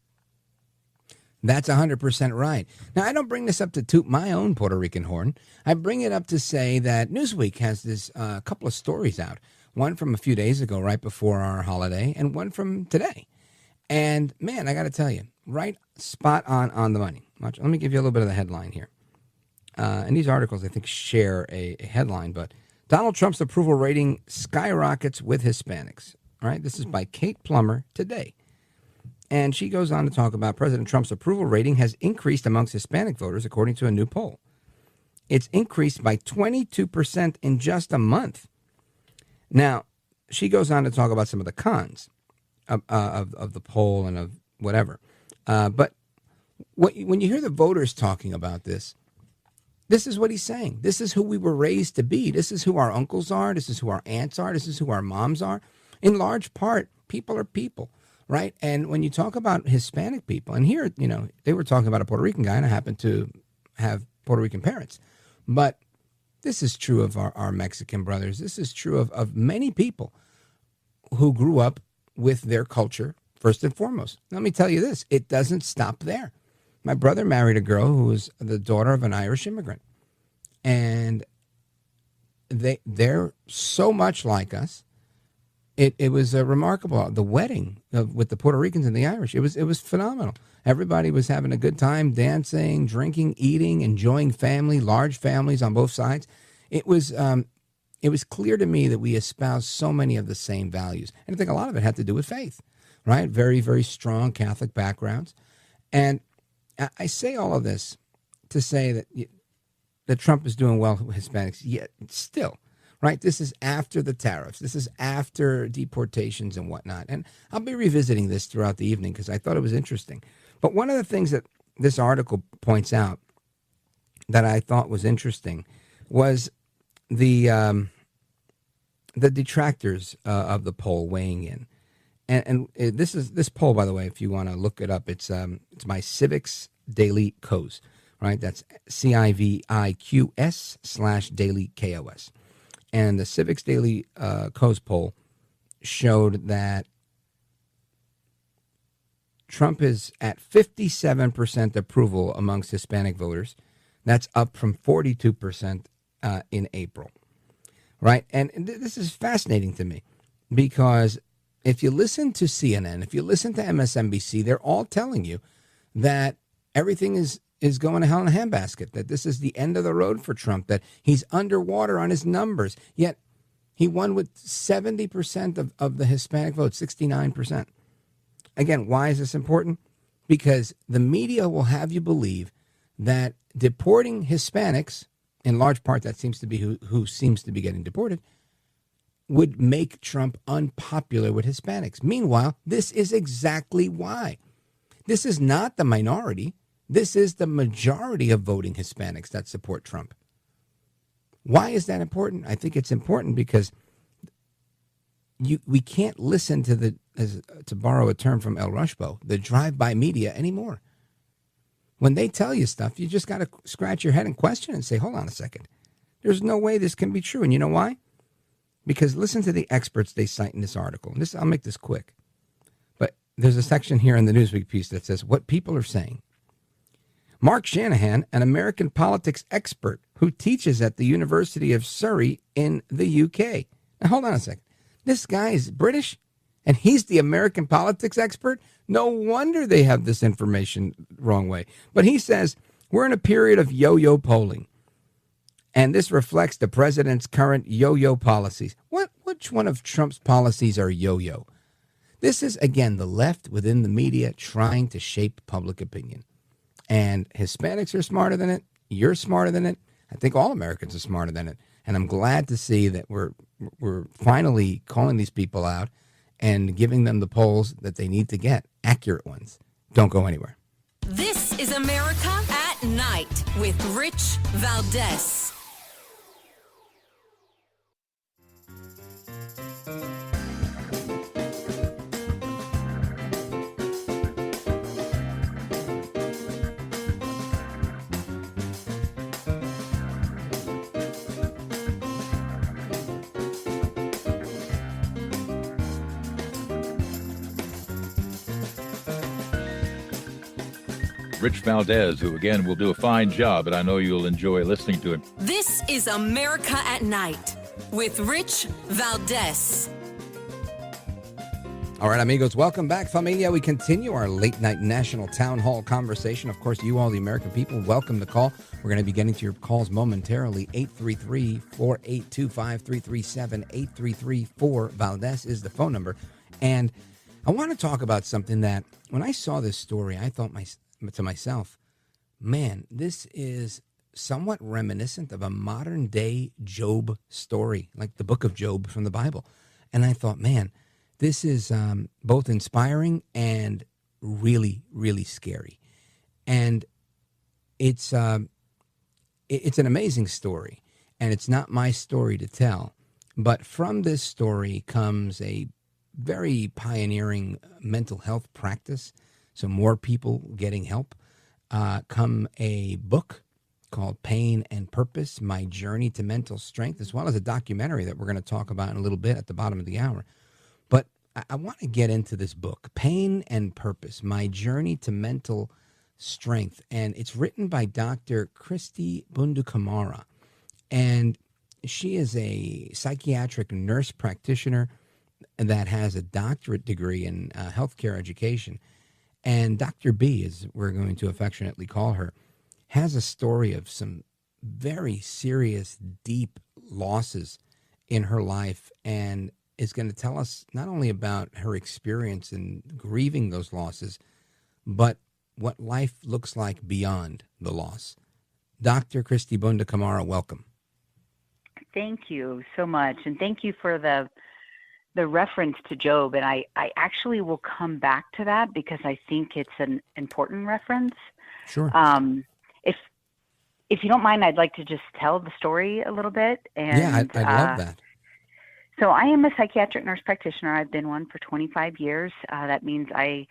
That's 100% right. Now, I don't bring this up to toot my own Puerto Rican horn. I bring it up to say that Newsweek has this couple of stories out. One from a few days ago, right before our holiday, and one from today. And, man, I got to tell you, right spot on the money. Let me give you a little bit of the headline here. And these articles, I think, share a headline, but Donald Trump's approval rating skyrockets with Hispanics. All right, this is by Kate Plummer today. And she goes on to talk about President Trump's approval rating has increased amongst Hispanic voters, according to a new poll. It's increased by 22% in just a month. Now, she goes on to talk about some of the cons of the poll and of whatever. But when you hear the voters talking about this is what he's saying. This is who we were raised to be. This is who our uncles are. This is who our aunts are. This is who our moms are. In large part, people are people, right? And when you talk about Hispanic people, and here, they were talking about a Puerto Rican guy, and I happen to have Puerto Rican parents. But This is true of our Mexican brothers. This is true of many people who grew up with their culture first and foremost. Let me tell you this, it doesn't stop there. My brother married a girl who was the daughter of an Irish immigrant. And they're so much like us. It was remarkable. The wedding with the Puerto Ricans and the Irish, it was phenomenal. Everybody was having a good time, dancing, drinking, eating, enjoying family, large families on both sides. It was clear to me that we espouse so many of the same values. And I think a lot of it had to do with faith, right? Very, very strong Catholic backgrounds. And I say all of this to say that Trump is doing well with Hispanics, yet still, right? This is after the tariffs. This is after deportations and whatnot. And I'll be revisiting this throughout the evening because I thought it was interesting. But one of the things that this article points out that I thought was interesting was the detractors of the poll weighing in. And this poll, by the way, if you want to look it up, it's my Civics Daily Kos, right? That's CIVIQS/Daily KOS. And the Civics Daily Kos poll showed that Trump is at 57% approval amongst Hispanic voters. That's up from 42% in April, right? And this is fascinating to me because if you listen to CNN, if you listen to MSNBC, they're all telling you that everything is going to hell in a handbasket, that this is the end of the road for Trump, that he's underwater on his numbers. Yet he won with 70% of the Hispanic vote, 69%. Again, why is this important? Because the media will have you believe that deporting Hispanics, in large part that seems to be who seems to be getting deported, would make Trump unpopular with Hispanics. Meanwhile, this is exactly why. This is not the minority. This is the majority of voting Hispanics that support Trump. Why is that important? I think it's important because we can't listen to to borrow a term from El Rushbo, the drive-by media anymore. When they tell you stuff, you just got to scratch your head and question and say, hold on a second. There's no way this can be true. And you know why? Because listen to the experts they cite in this article. And I'll make this quick. But there's a section here in the Newsweek piece that says what people are saying. Mark Shanahan, an American politics expert who teaches at the University of Surrey in the UK. Now, hold on a second. This guy is British, and he's the American politics expert? No wonder they have this information wrong way. But he says, we're in a period of yo-yo polling, and this reflects the president's current yo-yo policies. Which one of Trump's policies are yo-yo? This is, again, the left within the media trying to shape public opinion. And Hispanics are smarter than it. You're smarter than it. I think all Americans are smarter than it. And I'm glad to see that we're finally calling these people out and giving them the polls that they need to get, accurate ones. Don't go anywhere. This is America at Night with Rich Valdez. Rich Valdez, who again will do a fine job, and I know you'll enjoy listening to him. This is America at Night with Rich Valdez. All right, amigos, welcome back, familia. We continue our late night national town hall conversation. Of course, you all, the American people, welcome the call. We're going to be getting to your calls momentarily. 833-482-5337. 833-4-Valdez is the phone number. And I want to talk about something that when I saw this story, I thought to myself, man, this is somewhat reminiscent of a modern day Job story, like the book of Job from the Bible. And I thought, man, this is both inspiring and really, really scary. And it's an amazing story, and it's not my story to tell. But from this story comes a very pioneering mental health practice. So more people getting help. Come a book called Pain and Purpose, My Journey to Mental Strength, as well as a documentary that we're going to talk about in a little bit at the bottom of the hour. But I want to get into this book, Pain and Purpose, My Journey to Mental Strength. And it's written by Dr. Cristi Bundukamara. And she is a psychiatric nurse practitioner that has a doctorate degree in healthcare education. And Dr. B, as we're going to affectionately call her, has a story of some very serious, deep losses in her life, and is going to tell us not only about her experience in grieving those losses, but what life looks like beyond the loss. Dr. Cristi Bundukamara, welcome. Thank you so much, and thank you for the reference to Job. And I actually will come back to that because I think it's an important reference. Sure. If you don't mind, I'd like to just tell the story a little bit. And, yeah, I'd love that. So I am a psychiatric nurse practitioner. I've been one for 25 years. That means I,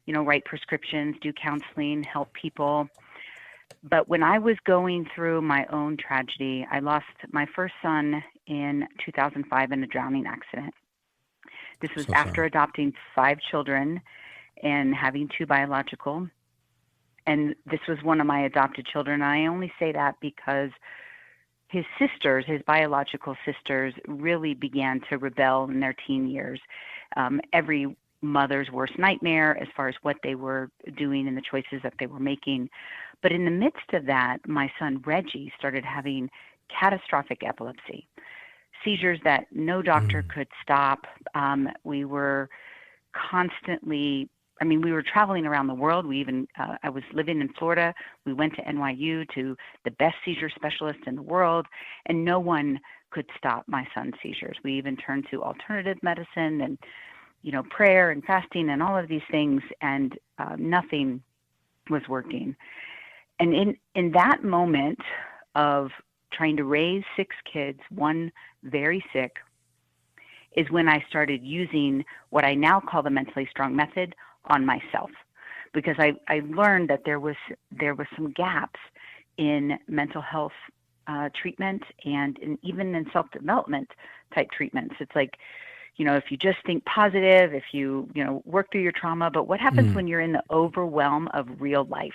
write prescriptions, do counseling, help people. But when I was going through my own tragedy, I lost my first son in 2005 in a drowning accident. This was after adopting 5 children and having 2 biological. And this was one of my adopted children. And I only say that because his sisters, his biological sisters, really began to rebel in their teen years. Every mother's worst nightmare as far as what they were doing and the choices that they were making. But in the midst of that, my son Reggie started having catastrophic epilepsy, seizures that no doctor could stop. We were constantly, we were traveling around the world. We even, I was living in Florida. We went to NYU to the best seizure specialist in the world, and no one could stop my son's seizures. We even turned to alternative medicine and, prayer and fasting and all of these things, and nothing was working. And in that moment of trying to raise 6 kids, one very sick, is when I started using what I now call the mentally strong method on myself, because I learned that there was some gaps in mental health treatment and even in self-development type treatments. It's like, if you just think positive, if you work through your trauma, but what happens when you're in the overwhelm of real life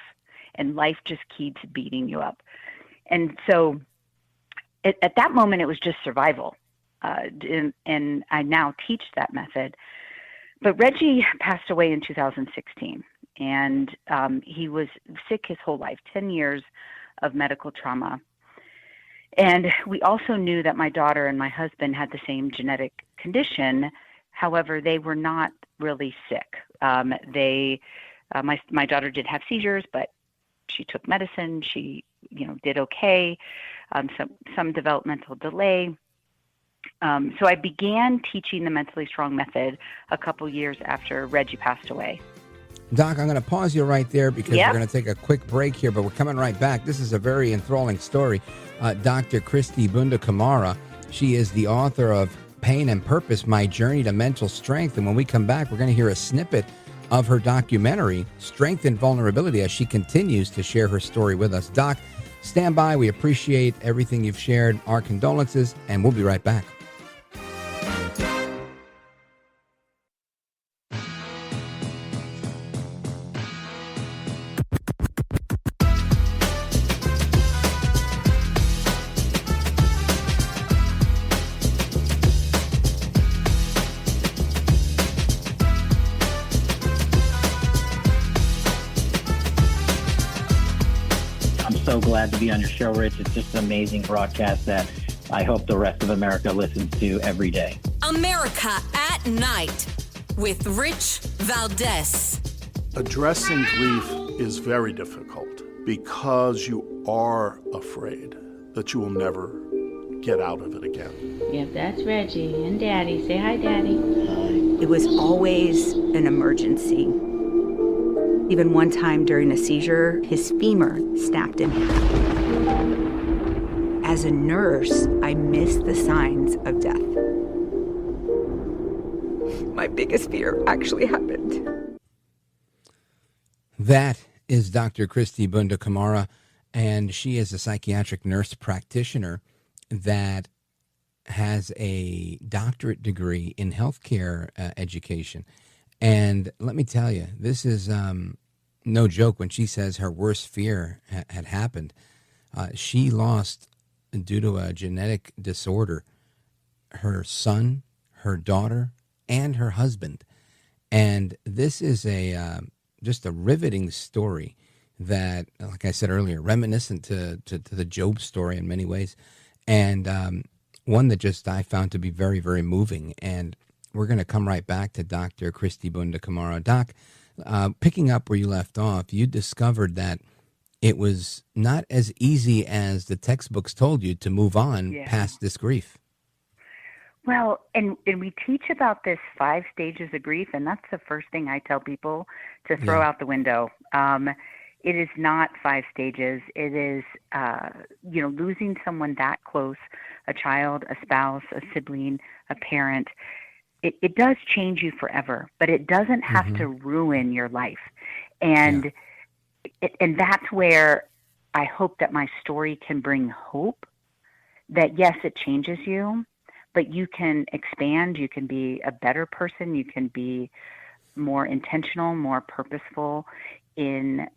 and life just keeps beating you up? And so at that moment, it was just survival. And I now teach that method. But Reggie passed away in 2016, and he was sick his whole life, 10 years of medical trauma. And we also knew that my daughter and my husband had the same genetic condition. However, they were not really sick. My daughter did have seizures, but she took medicine. She, did okay. Some developmental delay. So I began teaching the mentally strong method a couple years after Reggie passed away. Doc, I'm going to pause you right there because we're going to take a quick break here, but we're coming right back. This is a very enthralling story. Dr. Cristi Bundukamara, she is the author of Pain and Purpose, My Journey to Mental Strength. And when we come back, we're going to hear a snippet of her documentary, Strength and Vulnerability, as she continues to share her story with us. Doc, stand by. We appreciate everything you've shared. Our condolences, and we'll be right back. So glad to be on your show, Rich. It's just an amazing broadcast that I hope the rest of America listens to every day. America at Night with Rich Valdez. Addressing grief is very difficult because you are afraid that you will never get out of it again. Yep, that's Reggie and Daddy. Say hi, Daddy. It was always an emergency. Even one time during a seizure, his femur snapped in half. As a nurse, I missed the signs of death. My biggest fear actually happened. That is Dr. Cristi Bundukamara. and she is a psychiatric nurse practitioner that has a doctorate degree in healthcare education. And let me tell you, this is no joke when she says her worst fear had happened. She lost, due to a genetic disorder, her son, her daughter, and her husband. And this is just a riveting story that, like I said earlier, reminiscent to the Job story in many ways. And one that just I found to be very, very moving. And we're going to come right back to Dr. Cristi Bundukamara. Doc, picking up where you left off, you discovered that it was not as easy as the textbooks told you to move on past this grief. Well, and we teach about this 5 stages of grief, and that's the first thing I tell people to throw out the window. It is not 5 stages. It is, losing someone that close, a child, a spouse, a sibling, a parent. It does change you forever, but it doesn't have to ruin your life. And and that's where I hope that my story can bring hope that, yes, it changes you, but you can expand, you can be a better person, you can be more intentional, more purposeful in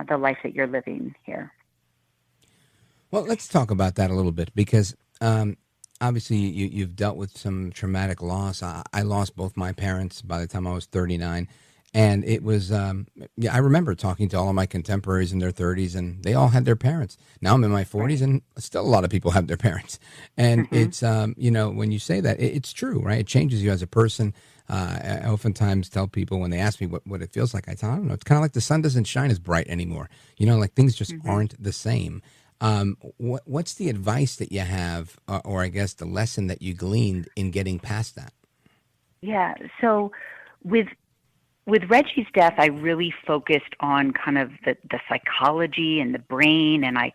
the life that you're living here. Well, let's talk about that a little bit, because obviously you've dealt with some traumatic loss. I lost both my parents by the time I was 39. And it was, I remember talking to all of my contemporaries in their 30s, and they all had their parents. Now I'm in my 40s, and still a lot of people have their parents. And it's, when you say that, it's true, right? It changes you as a person. I oftentimes tell people when they ask me what it feels like, I don't know. It's kind of like the sun doesn't shine as bright anymore. Like things just aren't the same. What's the advice that you have, or I guess the lesson that you gleaned in getting past that? Yeah. So with Reggie's death, I really focused on kind of the psychology and the brain, and I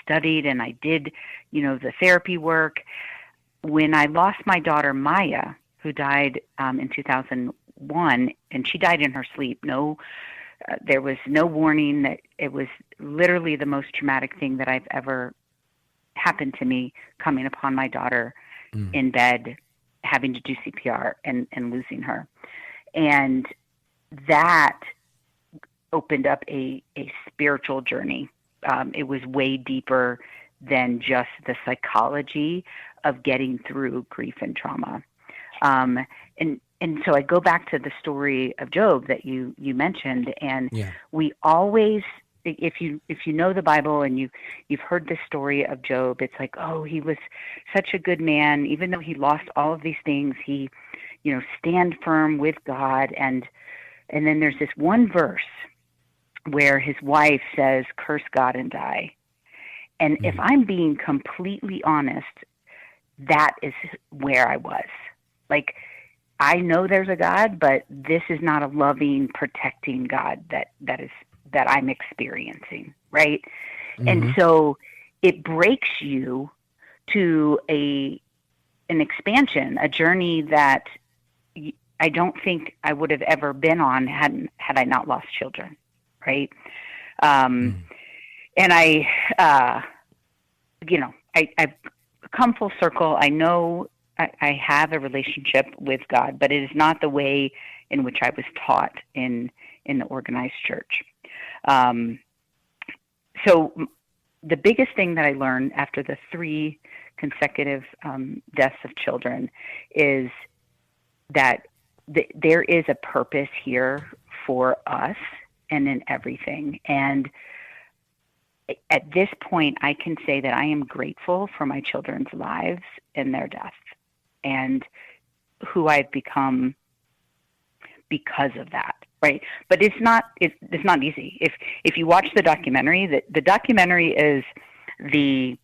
studied and I did, the therapy work. When I lost my daughter, Maya, who died in 2001, and she died in her sleep. There was no warning. That it was literally the most traumatic thing that I've ever happened to me, coming upon my daughter in bed, having to do CPR and losing her. And that opened up a spiritual journey. It was way deeper than just the psychology of getting through grief and trauma. And so I go back to the story of Job that you mentioned, and we always, if you know the Bible and you've heard the story of Job, it's like, oh, he was such a good man, even though he lost all of these things, he, stand firm with God. And then there's this one verse where his wife says, curse God and die. And if I'm being completely honest, that is where I was. Like, I know there's a God, but this is not a loving, protecting God that I'm experiencing, right? And so it breaks you to an expansion, a journey that I don't think I would have ever been on had I not lost children, right? And I've come full circle. I know I have a relationship with God, but it is not the way in which I was taught in the organized church. So the biggest thing that I learned after the 3 consecutive deaths of children is that there is a purpose here for us and in everything. And at this point, I can say that I am grateful for my children's lives and their death and who I've become because of that, right? But it's not easy. If you watch the documentary, the documentary is the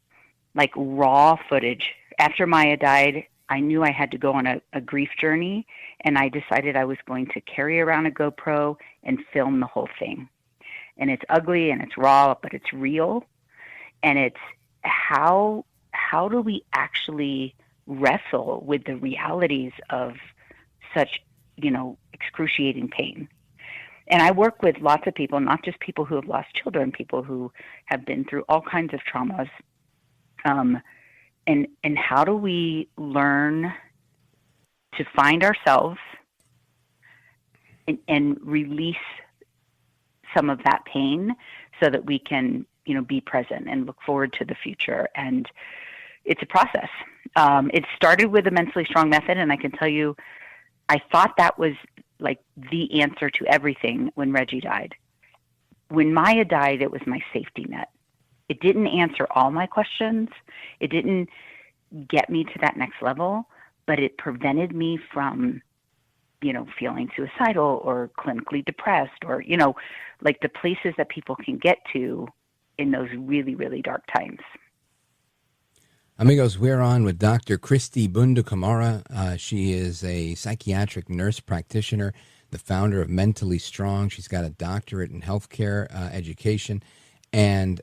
raw footage. After Maya died, I knew I had to go on a grief journey, and I decided I was going to carry around a GoPro and film the whole thing. And it's ugly and it's raw, but it's real. And it's how do we actually wrestle with the realities of such, excruciating pain? And I work with lots of people, not just people who have lost children, people who have been through all kinds of traumas. And how do we learn to find ourselves and release some of that pain so that we can, be present and look forward to the future. And it's a process. It started with a mentally strong method, and I can tell you, I thought that was like the answer to everything when Reggie died. When Maya died, it was my safety net. It didn't answer all my questions. It didn't get me to that next level, but it prevented me from, feeling suicidal or clinically depressed or, like the places that people can get to in those really, really dark times. Amigos, we're on with Dr. Cristi Bundukamara. She is a psychiatric nurse practitioner, the founder of Mentally Strong. She's got a doctorate in healthcare education, and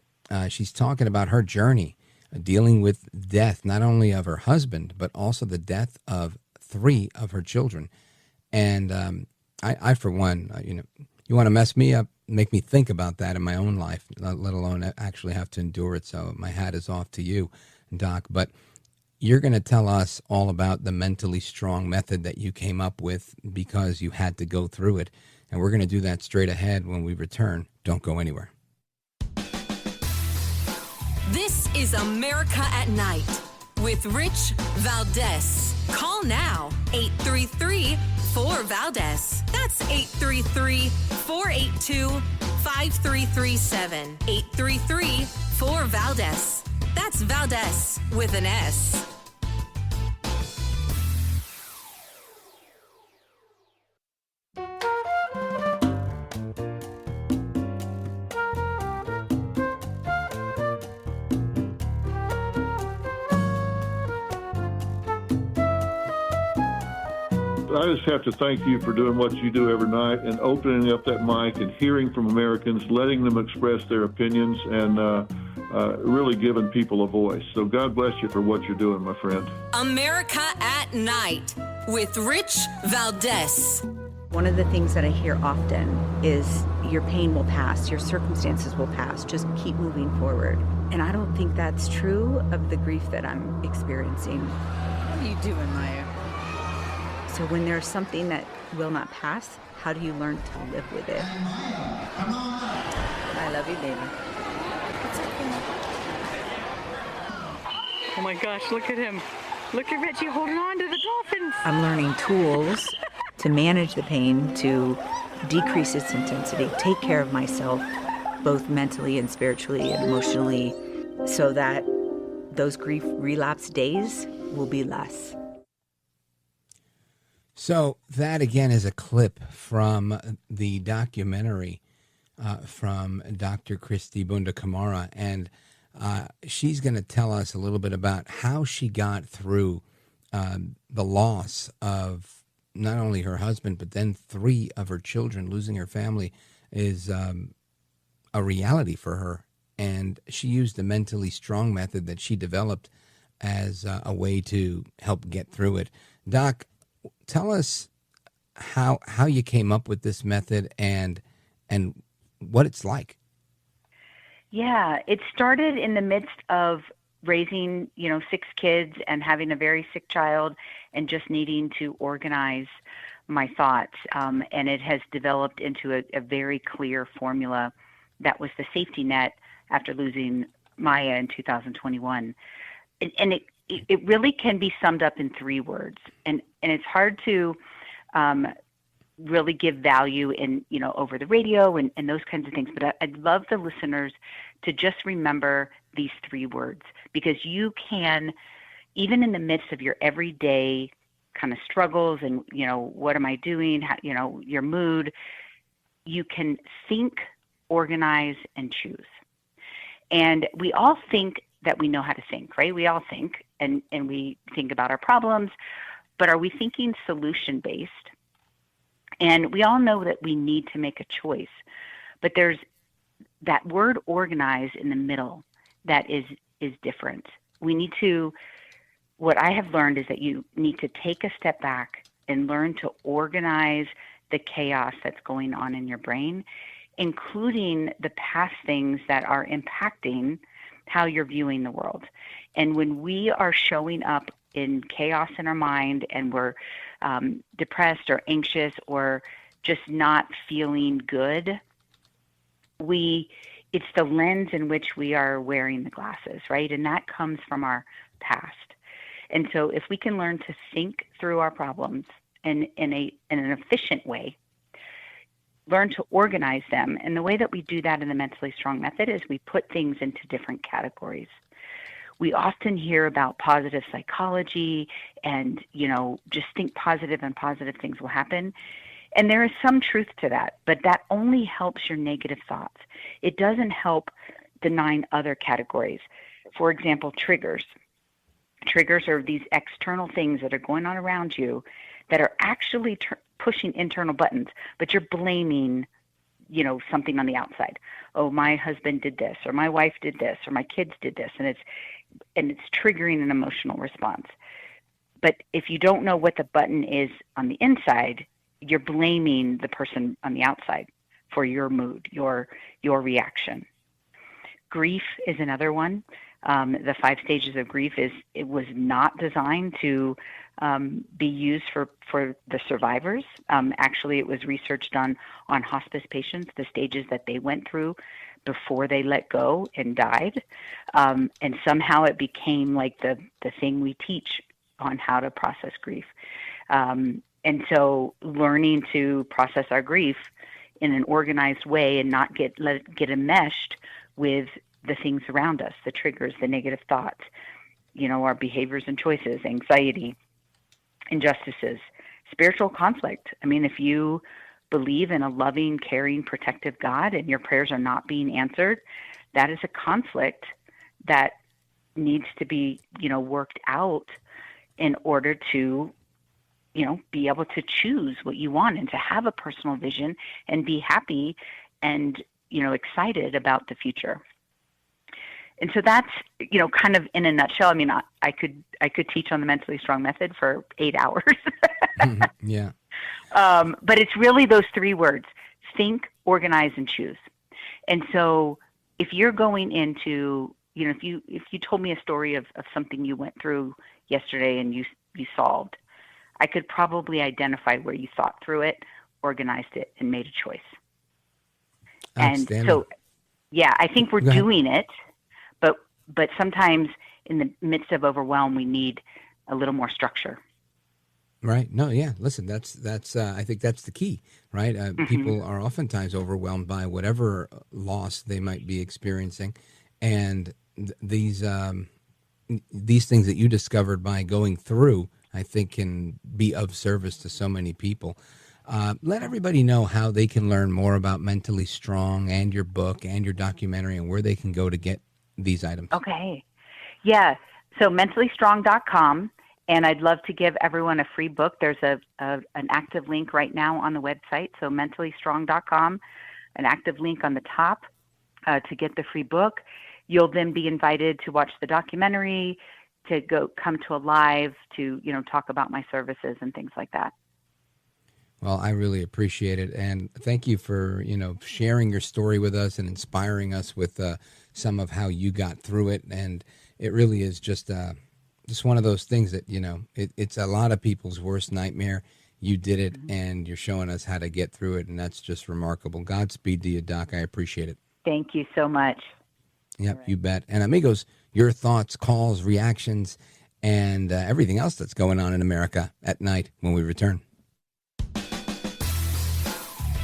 she's talking about her journey dealing with death, not only of her husband, but also the death of 3 of her children. And I, for one, you want to mess me up, make me think about that in my own life, let alone actually have to endure it. So my hat is off to you, Doc. But you're going to tell us all about the Mentally Strong method that you came up with because you had to go through it. And we're going to do that straight ahead when we return. Don't go anywhere. This is America at Night with Rich Valdez. Call now, 833-4-VALDEZ. That's 833-482-5337. 833-4-VALDEZ. That's Valdez with an S. I just have to thank you for doing what you do every night and opening up that mic and hearing from Americans, letting them express their opinions, and really giving people a voice. So God bless you for what you're doing, my friend. America at Night with Rich Valdez. One of the things that I hear often is your pain will pass, your circumstances will pass, just keep moving forward. And I don't think that's true of the grief that I'm experiencing. What are you doing, Maya? So when there's something that will not pass, how do you learn to live with it? I love you, baby. It's okay. Oh my gosh, look at him. Look at Richie holding on to the dolphins. I'm learning tools to manage the pain, to decrease its intensity, take care of myself, both mentally and spiritually and emotionally, so that those grief relapse days will be less. So that, again, is a clip from the documentary from Dr. Cristi Bundukamara, and she's going to tell us a little bit about how she got through the loss of not only her husband, but then 3 of her children. Losing her family is a reality for her, and she used the Mentally Strong method that she developed as a way to help get through it. Doc, tell us how you came up with this method and what it's like. Yeah, it started in the midst of raising, 6 kids and having a very sick child and just needing to organize my thoughts. And it has developed into a very clear formula that was the safety net after losing Maya in 2021. And it really can be summed up in 3 words. And it's hard to really give value in, over the radio and those kinds of things. But I'd love the listeners to just remember these 3 words, because you can, even in the midst of your everyday kind of struggles and, what am I doing? How, your mood, you can think, organize, and choose. And we all think that we know how to think, right? We all think, and we think about our problems, but are we thinking solution-based? And we all know that we need to make a choice, but there's that word organize in the middle that is different. We need to, what I have learned is that you need to take a step back and learn to organize the chaos that's going on in your brain, including the past things that are impacting how you're viewing the world. And when we are showing up in chaos in our mind and we're depressed or anxious or just not feeling good, it's the lens in which we are wearing the glasses, right? And that comes from our past. And so if we can learn to think through our problems in an efficient way, learn to organize them. And the way that we do that in the Mentally Strong method is we put things into different categories. We often hear about positive psychology and, just think positive and positive things will happen. And there is some truth to that, but that only helps your negative thoughts. It doesn't help the 9 other categories. For example, triggers. Triggers are these external things that are going on around you that are actually pushing internal buttons, but you're blaming, something on the outside. Oh, my husband did this, or my wife did this, or my kids did this, and it's triggering an emotional response. But if you don't know what the button is on the inside, you're blaming the person on the outside for your mood, your reaction. Grief is another one. The 5 stages of grief it was not designed to be used for the survivors. Actually, it was researched on hospice patients, the stages that they went through before they let go and died. And somehow it became like the thing we teach on how to process grief. And so learning to process our grief in an organized way and not let it get enmeshed with the things around us, the triggers, the negative thoughts, our behaviors and choices, anxiety, injustices, spiritual conflict. I mean, if you believe in a loving, caring, protective God and your prayers are not being answered, that is a conflict that needs to be, worked out in order to, be able to choose what you want and to have a personal vision and be happy and, excited about the future. And so that's, kind of in a nutshell. I mean, I could teach on the Mentally Strong method for 8 hours. Yeah. But it's really those 3 words: think, organize, and choose. And so if you're going into, if you told me a story of something you went through yesterday and you solved, I could probably identify where you thought through it, organized it, and made a choice. And so, yeah, I think we're doing it, but sometimes in the midst of overwhelm, we need a little more structure. Right. No, yeah. Listen, that's I think that's the key, right? People are oftentimes overwhelmed by whatever loss they might be experiencing. And these things that you discovered by going through, I think, can be of service to so many people. Let everybody know how they can learn more about Mentally Strong and your book and your documentary and where they can go to get these items. Okay. Yeah. So mentallystrong.com. And I'd love to give everyone a free book. There's an active link right now on the website. So mentallystrong.com, an active link on the top to get the free book. You'll then be invited to watch the documentary, to come to a live, to, talk about my services and things like that. Well, I really appreciate it. And thank you for, sharing your story with us and inspiring us with some of how you got through it. And it really is just one of those things that, it's a lot of people's worst nightmare. You did it, and you're showing us how to get through it, and that's just remarkable. Godspeed to you, Doc. I appreciate it. Thank you so much. Yep, right. You bet. And amigos, your thoughts, calls, reactions, and everything else that's going on in America at night when we return.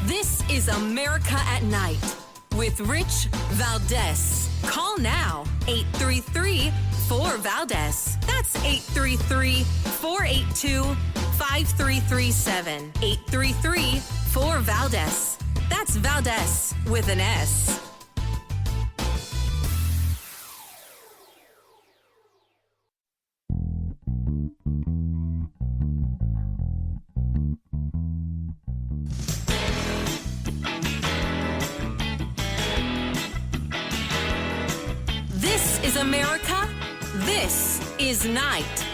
This is America at Night with Rich Valdez. Call now, 833-4VALDEZ. That's 833-482-5337. 833-4VALDEZ. That's Valdez with an S. This is America. This is Night.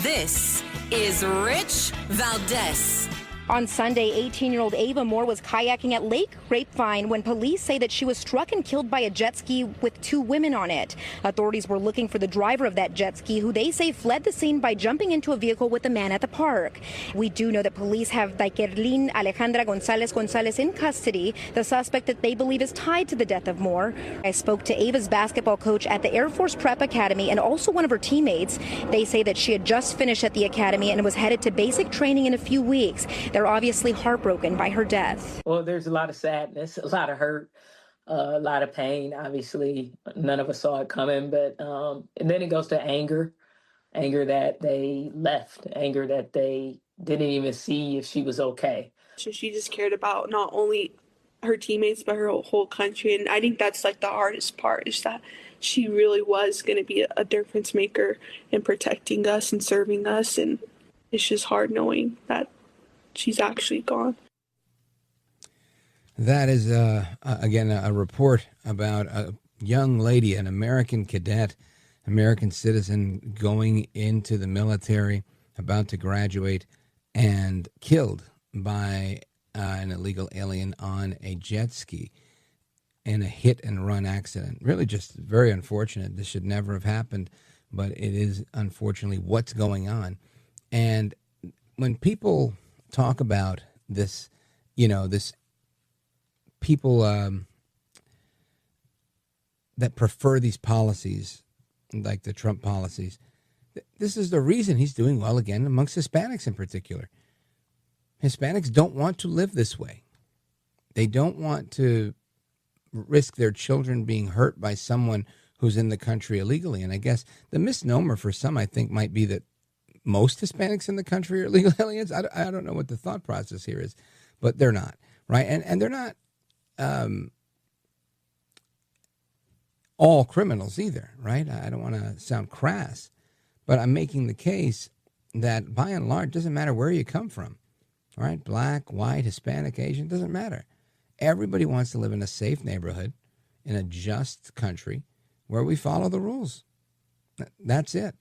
This is Rich Valdez. On Sunday, 18-year-old Ava Moore was kayaking at Lake Grapevine when police say that she was struck and killed by a jet ski with 2 women on it. Authorities were looking for the driver of that jet ski, who they say fled the scene by jumping into a vehicle with a man at the park. We do know that police have Daikerlin Alejandra Gonzalez in custody, the suspect that they believe is tied to the death of Moore. I spoke to Ava's basketball coach at the Air Force Prep Academy and also one of her teammates. They say that she had just finished at the academy and was headed to basic training in a few weeks. They're obviously heartbroken by her death. Well, there's a lot of sadness, a lot of hurt, a lot of pain. Obviously, none of us saw it coming, but and then it goes to anger that they left, anger that they didn't even see if she was okay. She just cared about not only her teammates, but her whole country. And I think that's like the hardest part, is that she really was going to be a difference maker in protecting us and serving us. And it's just hard knowing that she's actually gone. That is, again, a report about a young lady, an American cadet, American citizen going into the military, about to graduate, and killed by an illegal alien on a jet ski in a hit-and-run accident. Really just very unfortunate. This should never have happened, but it is unfortunately what's going on. And when people talk about this, this people that prefer these policies, like the Trump policies, this is the reason he's doing well again amongst Hispanics in particular. Hispanics don't want to live this way. They don't want to risk their children being hurt by someone who's in the country illegally. And I guess the misnomer for some, I think, might be that most Hispanics in the country are illegal aliens. I don't know what the thought process here is, but they're not, right? And they're not all criminals either, right? I don't want to sound crass, but I'm making the case that by and large, it doesn't matter where you come from, right? Black, white, Hispanic, Asian, doesn't matter. Everybody wants to live in a safe neighborhood, in a just country where we follow the rules. That's it.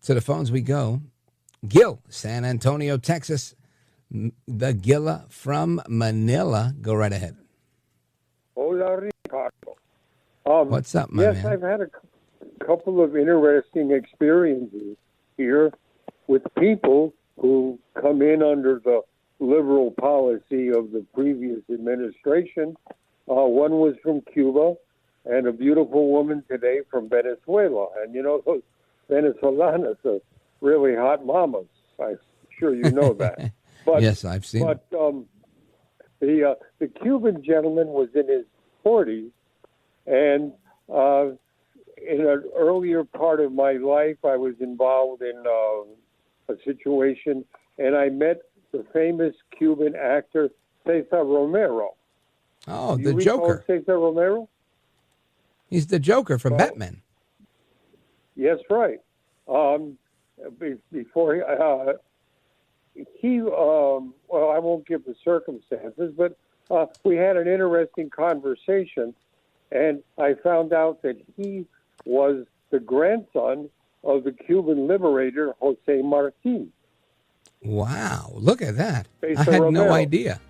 To the phones we go. Gil, San Antonio, Texas. The Gilla from Manila. Go right ahead. Hola, Ricardo. What's up, my man? Yes, I've had a couple of interesting experiences here with people who come in under the liberal policy of the previous administration. One was from Cuba, and a beautiful woman today from Venezuela. And, those Venezolanas are really hot mamas. I'm sure you know that. But, yes, I've seen it. But the Cuban gentleman was in his 40s, and in an earlier part of my life, I was involved in a situation, and I met the famous Cuban actor Cesar Romero. Oh, the Joker. Cesar Romero? He's the Joker from Batman. Yes, right. Before he well, I won't give the circumstances, but we had an interesting conversation, and I found out that he was the grandson of the Cuban liberator Jose Marti. Wow, look at that. Cesar I had Romero. no idea.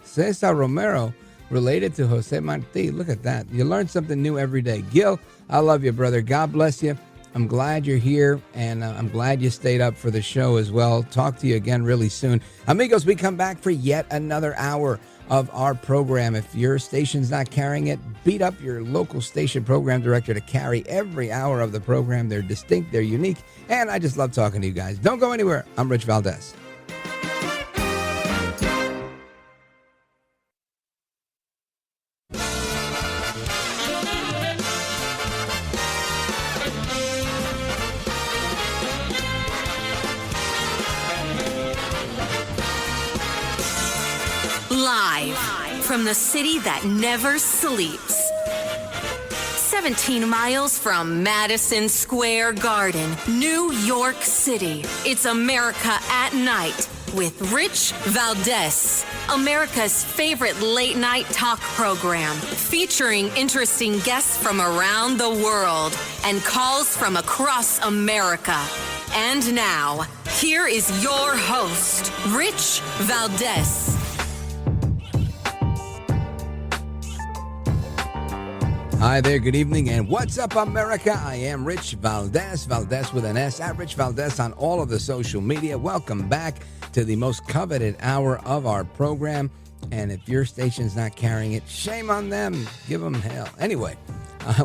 Cesar Romero related to Jose Marti. Look at that. You learn something new every day. Gil, I love you, brother. God bless you. I'm glad you're here, and I'm glad you stayed up for the show as well. Talk to you again really soon. Amigos, we come back for yet another hour of our program. If your station's not carrying it, beat up your local station program director to carry every hour of the program. They're distinct, they're unique, and I just love talking to you guys. Don't go anywhere. I'm Rich Valdez. Live from the city that never sleeps. 17 miles from Madison Square Garden, New York City. It's America at Night with Rich Valdez. America's favorite late-night talk program, featuring interesting guests from around the world and calls from across America. And now, Here is your host, Rich Valdez. Hi there, good evening, and what's up, America? I am Rich Valdez, Valdez with an S, at Rich Valdez on all of the social media. Welcome back to the most coveted hour of our program, and if your station's not carrying it, shame on them. Give them hell. Anyway,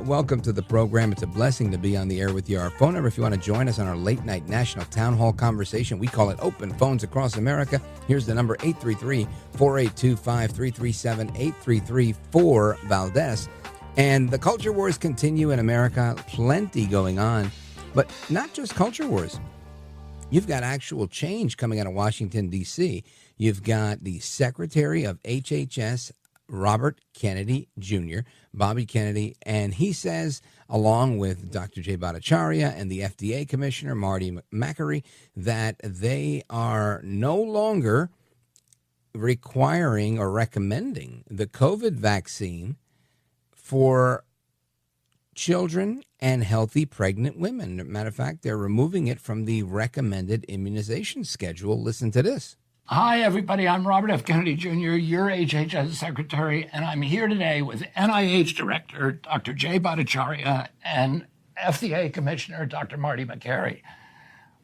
welcome to the program. It's a blessing to be on the air with you. Our phone number, if you want to join us on our late-night national town hall conversation, we call it Open Phones Across America. Here's the number, 833-4825-337, 833-4-VALDEZ. And the culture wars continue in America, plenty going on, but not just culture wars. You've got actual change coming out of Washington, D.C. You've got the Secretary of HHS, Robert Kennedy Jr., Bobby Kennedy, and he says, along with Dr. Jay Bhattacharya and the FDA Commissioner, Marty Makary, that they are no longer requiring or recommending the COVID vaccine for children and healthy pregnant women. Matter of fact, they're removing it from the recommended immunization schedule. Listen to this. Hi, everybody. I'm Robert F. Kennedy Jr., your HHS Secretary, and I'm here today with NIH Director Dr. Jay Bhattacharya and FDA Commissioner Dr. Marty Makary.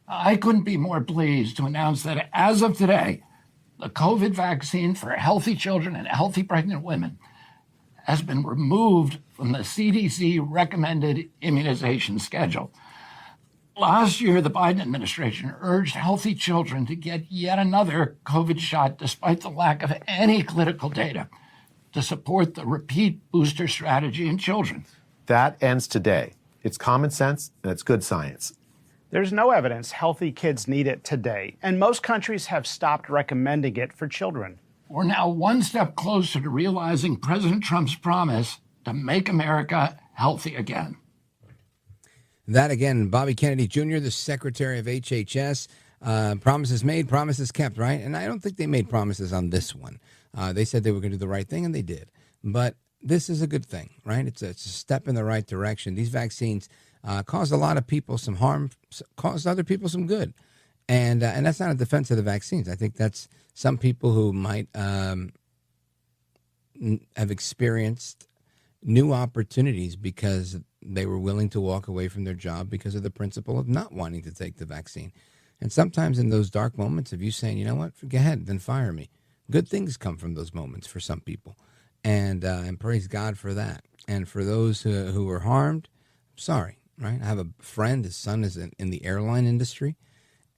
I couldn't be more pleased to announce that as of today, the COVID vaccine for healthy children and healthy pregnant women has been removed from the CDC recommended immunization schedule. Last year, the Biden administration urged healthy children to get yet another COVID shot despite the lack of any clinical data to support the repeat booster strategy in children. That ends today. It's common sense and it's good science. There's no evidence healthy kids need it today, and most countries have stopped recommending it for children. We're now one step closer to realizing President Trump's promise to make America healthy again. That again, Bobby Kennedy Jr., the Secretary of HHS, promises made, promises kept, right? And I don't think they made promises on this one. They said they were going to do the right thing, and they did. But this is a good thing, right? It's a step in the right direction. These vaccines caused a lot of people some harm, caused other people some good. And that's not a defense of the vaccines. I think that's some people who might have experienced new opportunities because they were willing to walk away from their job because of the principle of not wanting to take the vaccine. And sometimes in those dark moments of you saying, you know what, go ahead, then fire me. Good things come from those moments for some people. And praise God for that. And for those who were harmed, I'm sorry, right? I have a friend, his son is in the airline industry.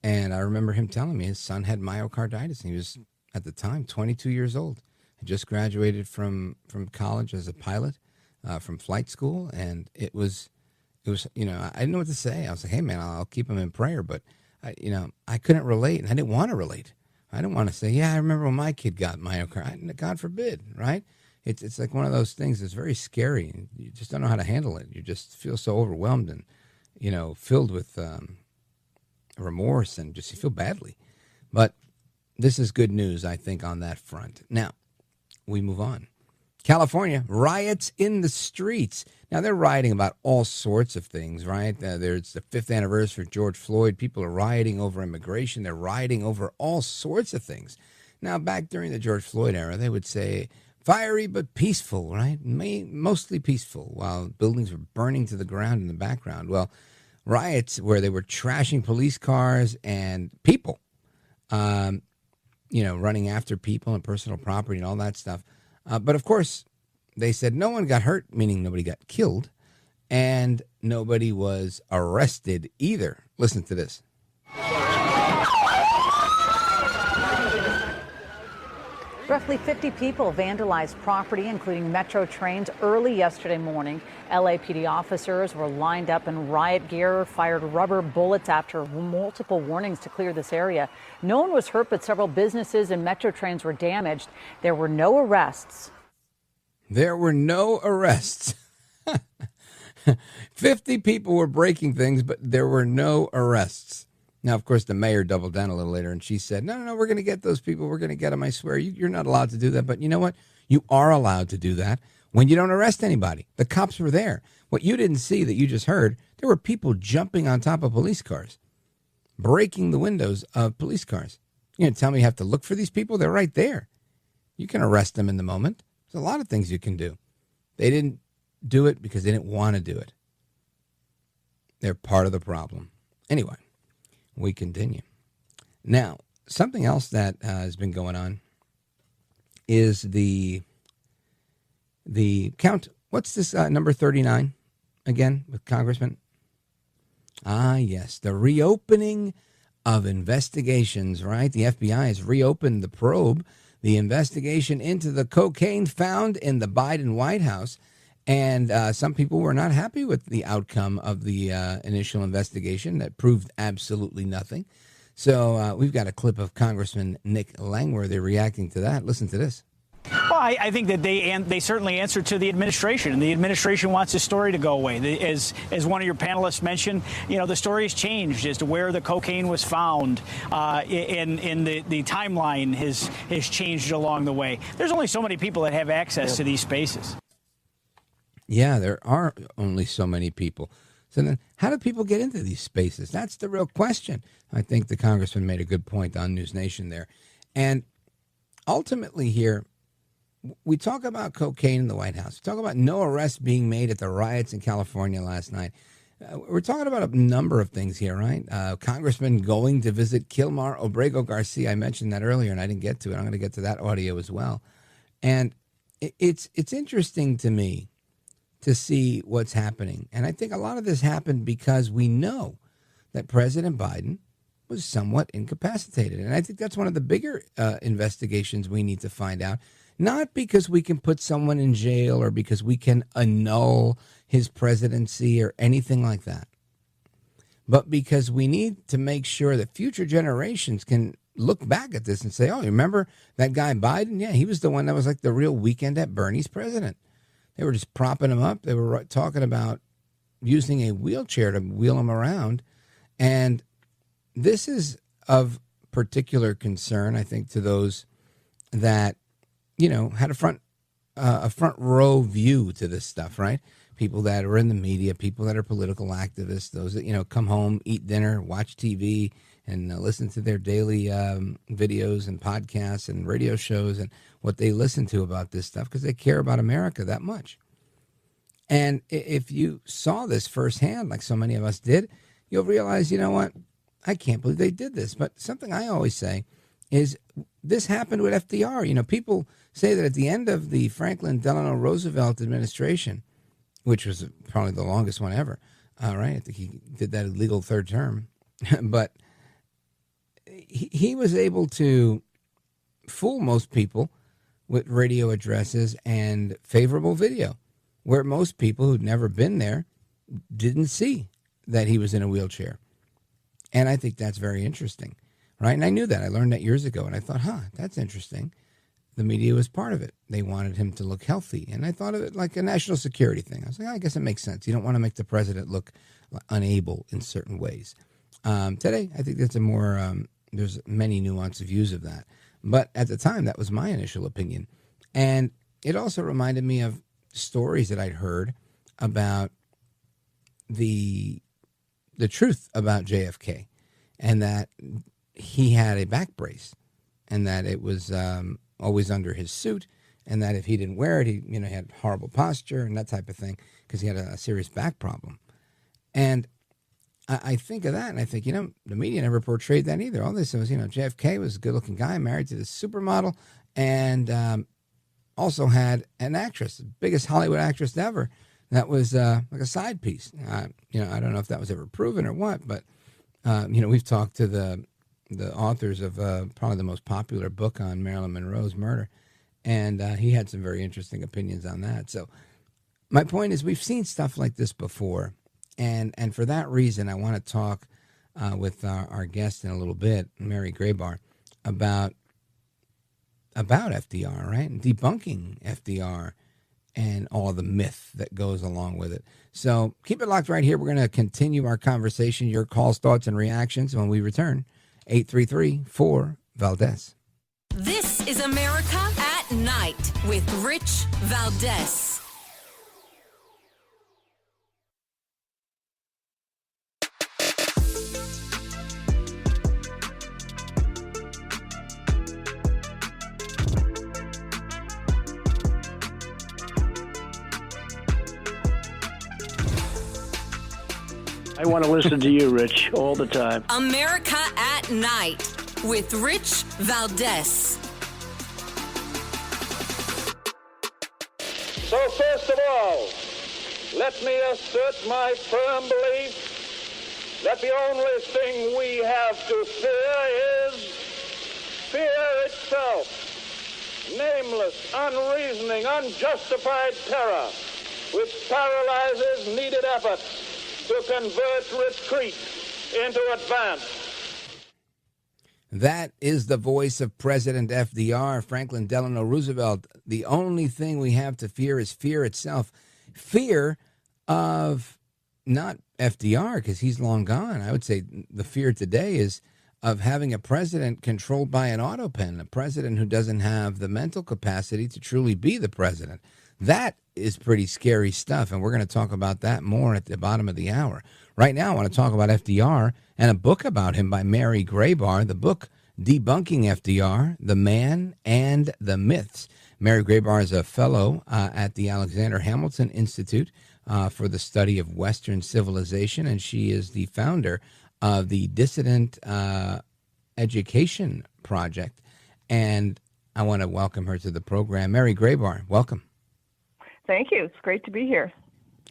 And I remember him telling me his son had myocarditis. And he was, at the time, 22 years old. He just graduated from college as a pilot, from flight school. And it was, you know, I didn't know what to say. I was like, hey, man, I'll keep him in prayer. But, I couldn't relate. And I didn't want to relate. I didn't want to say, yeah, I remember when my kid got myocarditis. God forbid, right? It's like one of those things that's very scary. And you just don't know how to handle it. You just feel so overwhelmed and, filled with remorse and just you feel badly. But this is good news, I think, on that front. Now, we move on. California, riots in the streets. Now, they're rioting about all sorts of things, right? There's the 5th anniversary of George Floyd. People are rioting over immigration. They're rioting over all sorts of things. Now, back during the George Floyd era, they would say, fiery but peaceful, right? Mostly peaceful, while buildings were burning to the ground in the background. Well, riots where they were trashing police cars and people, running after people and personal property and all that stuff. But, of course, they said no one got hurt, meaning nobody got killed, and nobody was arrested either. Listen to this. Roughly 50 people vandalized property, including Metro trains, early yesterday morning. LAPD officers were lined up in riot gear, fired rubber bullets after multiple warnings to clear this area. No one was hurt, but several businesses and Metro trains were damaged. There were no arrests. There were no arrests. 50 people were breaking things, but there were no arrests. Now, of course, the mayor doubled down a little later, and she said, no, we're going to get those people. We're going to get them, I swear. You're not allowed to do that. But you know what? You are allowed to do that when you don't arrest anybody. The cops were there. What you didn't see that you just heard, there were people jumping on top of police cars. breaking the windows of police cars. You're going to tell me you have to look for these people? They're right there. You can arrest them in the moment. There's a lot of things you can do. They didn't do it because they didn't want to do it. They're part of the problem. Anyway, we continue. Now, something else that has been going on is the count. What's this number 39 again with Congressman? Ah, yes, the reopening of investigations, right? The FBI has reopened the probe, the investigation into the cocaine found in the Biden White House. And some people were not happy with the outcome of the initial investigation that proved absolutely nothing. So we've got a clip of Congressman Nick Langworthy reacting to that. Listen to this. Well, I think that they certainly answer to the administration, and the administration wants this story to go away. As one of your panelists mentioned, the story has changed as to where the cocaine was found, and the timeline has changed along the way. There's only so many people that have access to these spaces. Yeah, there are only so many people. So then how do people get into these spaces? That's the real question. I think the congressman made a good point on News Nation there. And ultimately here, we talk about cocaine in the White House. We talk about no arrests being made at the riots in California last night. We're talking about a number of things here, right? Congressman going to visit Kilmar Obrego Garcia. I mentioned that earlier, and I didn't get to it. I'm going to get to that audio as well. And it's interesting to me to see what's happening. And I think a lot of this happened because we know that President Biden was somewhat incapacitated. And I think that's one of the bigger investigations we need to find out. Not because we can put someone in jail or because we can annul his presidency or anything like that, but because we need to make sure that future generations can look back at this and say, oh, remember that guy Biden? Yeah, he was the one that was like the real Weekend at Bernie's president. They were just propping him up. They were talking about using a wheelchair to wheel him around. And this is of particular concern, I think, to those that, had a front row view to this stuff, right? People that are in the media, people that are political activists, those that, come home, eat dinner, watch TV, and listen to their daily videos and podcasts and radio shows and what they listen to about this stuff because they care about America that much. And if you saw this firsthand, like so many of us did, you'll realize, you know what? I can't believe they did this. But something I always say is this happened with FDR. People say that at the end of the Franklin Delano Roosevelt administration, which was probably the longest one ever, right? I think he did that illegal third term. But he was able to fool most people with radio addresses and favorable video, where most people who'd never been there didn't see that he was in a wheelchair. And I think that's very interesting, right? And I knew that. I learned that years ago, and I thought, that's interesting. The media was part of it. They wanted him to look healthy, and I thought of it like a national security thing. I was like, I guess it makes sense. You don't want to make the president look unable in certain ways. Today, I think that's a more, there's many nuanced views of that. But at the time, that was my initial opinion. And it also reminded me of stories that I'd heard about the truth about JFK, and that he had a back brace, and that it was always under his suit, and that if he didn't wear it, he had horrible posture and that type of thing because he had a serious back problem. And I think of that, and I think, the media never portrayed that either. All they said was, JFK was a good-looking guy, married to this supermodel, and also had an actress, the biggest Hollywood actress ever, that was like a side piece. I don't know if that was ever proven or what, but, we've talked to the authors of probably the most popular book on Marilyn Monroe's murder, and he had some very interesting opinions on that. So my point is we've seen stuff like this before. And for that reason, I want to talk with our guest in a little bit, Mary Grabar, about FDR, right? And debunking FDR and all the myth that goes along with it. So keep it locked right here. We're going to continue our conversation, your calls, thoughts, and reactions when we return. 833-4-VALDEZ. This is America at Night with Rich Valdez. I want to listen to you, Rich, all the time. America at Night with Rich Valdez. So first of all, let me assert my firm belief that the only thing we have to fear is fear itself. Nameless, unreasoning, unjustified terror which paralyzes needed efforts to convert retreat into advance. That is the voice of President FDR, Franklin Delano Roosevelt. The only thing we have to fear is fear itself. Fear of not FDR, because he's long gone. I would say the fear today is of having a president controlled by an autopen, a president who doesn't have the mental capacity to truly be the president. That is pretty scary stuff, and we're going to talk about that more at the bottom of the hour. Right now, I want to talk about FDR and a book about him by Mary Grabar, the book Debunking FDR, The Man and the Myths. Mary Grabar is a fellow at the Alexander Hamilton Institute for the Study of Western Civilization, and she is the founder of the Dissident Education Project. And I want to welcome her to the program. Mary Grabar, welcome. Thank you. It's great to be here.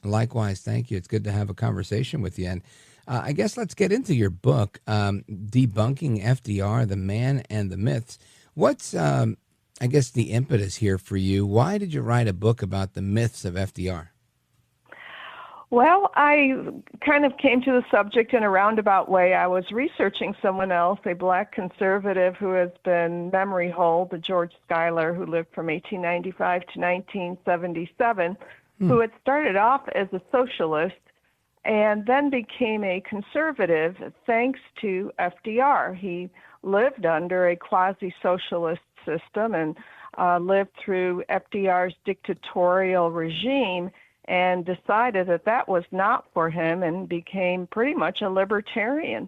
Likewise, thank you. It's good to have a conversation with you. And I guess let's get into your book, Debunking FDR, The Man and the Myths. What's, I guess, the impetus here for you? Why did you write a book about the myths of FDR? Well, I kind of came to the subject in a roundabout way. I was researching someone else, a black conservative who has been memory holed, the George Schuyler, who lived from 1895 to 1977, who had started off as a socialist and then became a conservative thanks to FDR. He lived under a quasi-socialist system and lived through FDR's dictatorial regime and decided that that was not for him and became pretty much a libertarian.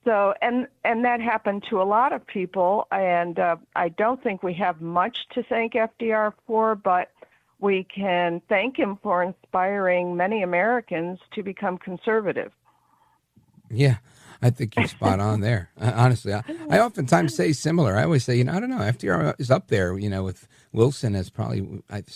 So, and that happened to a lot of people, and I don't think we have much to thank FDR for, but we can thank him for inspiring many Americans to become conservative. Yeah, I think you're spot on there. Honestly, I oftentimes say similar. I always say, I don't know, FDR is up there, with Wilson as probably at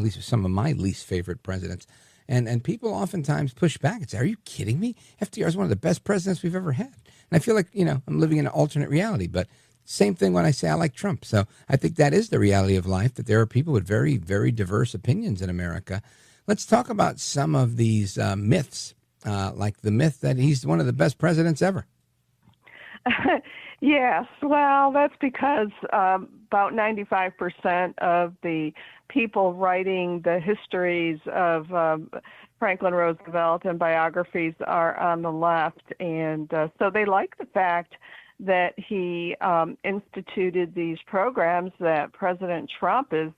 least some of my least favorite presidents. And people oftentimes push back and say, are you kidding me? FDR is one of the best presidents we've ever had. And I feel like, I'm living in an alternate reality. But same thing when I say I like Trump. So I think that is the reality of life, that there are people with very, very diverse opinions in America. Let's talk about some of these myths, like the myth that he's one of the best presidents ever. Yes, well, that's because about 95% of the people writing the histories of Franklin Roosevelt and biographies are on the left, and so they like the fact that he instituted these programs that President Trump is,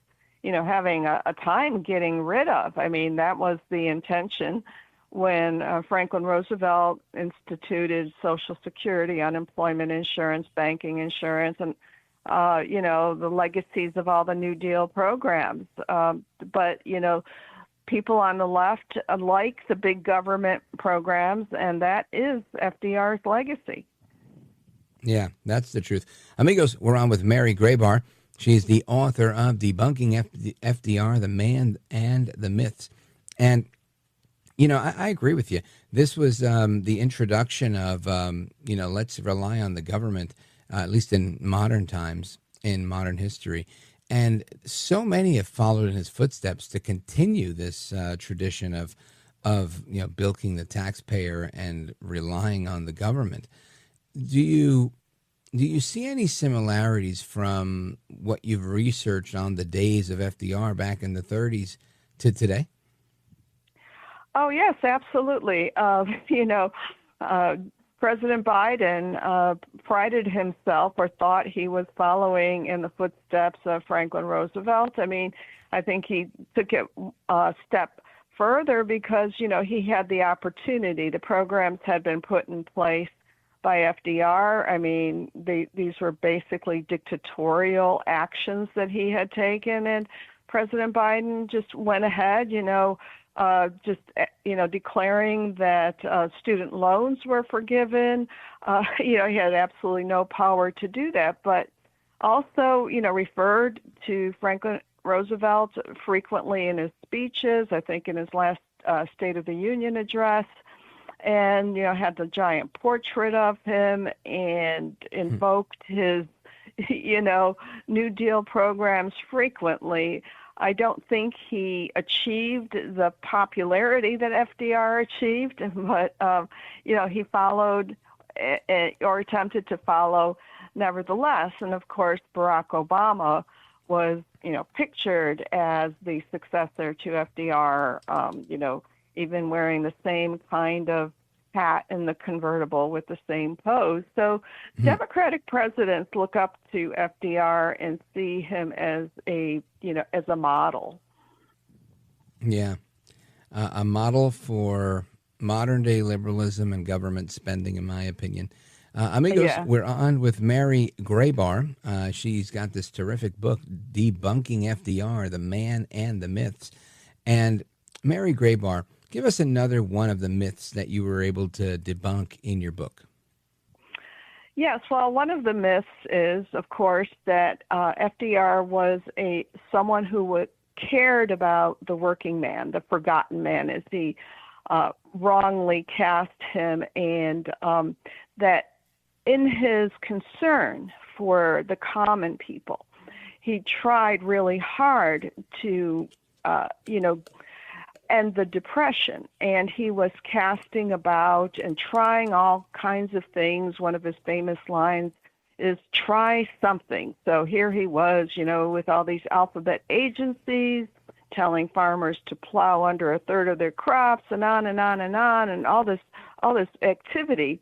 having a time getting rid of. I mean, that was the intention when Franklin Roosevelt instituted Social Security, unemployment insurance, banking insurance, and, the legacies of all the New Deal programs. But people on the left like the big government programs, and that is FDR's legacy. Yeah, that's the truth. Amigos, we're on with Mary Grabar. She's the author of Debunking FDR, The Man and the Myths. And I agree with you. This was the introduction of, let's rely on the government, at least in modern times, in modern history. And so many have followed in his footsteps to continue this tradition of bilking the taxpayer and relying on the government. Do you see any similarities from what you've researched on the days of FDR back in the 30s to today? Oh, yes, absolutely. President Biden prided himself or thought he was following in the footsteps of Franklin Roosevelt. I mean, I think he took it a step further because, he had the opportunity. The programs had been put in place by FDR. I mean, these were basically dictatorial actions that he had taken, and President Biden just went ahead, just, declaring that student loans were forgiven. He had absolutely no power to do that, but also, referred to Franklin Roosevelt frequently in his speeches, I think in his last State of the Union address, and, had the giant portrait of him and invoked his, New Deal programs frequently. I don't think he achieved the popularity that FDR achieved, but, he followed or attempted to follow nevertheless. And of course, Barack Obama was, pictured as the successor to FDR, even wearing the same kind of hat in the convertible with the same pose. So Democratic presidents look up to FDR and see him as as a model. Yeah. A model for modern day liberalism and government spending, in my opinion. Amigos, we're on with Mary Grabar. She's got this terrific book, Debunking FDR, The Man and the Myths. And Mary Grabar, give us another one of the myths that you were able to debunk in your book. Yes, well, one of the myths is, of course, that FDR was someone who cared about the working man, the forgotten man, as he wrongly cast him, and that in his concern for the common people, he tried really hard to, end the Depression, and he was casting about and trying all kinds of things. One of his famous lines is "try something." So here he was, with all these alphabet agencies telling farmers to plow under a third of their crops, and on and on and on, and all this activity.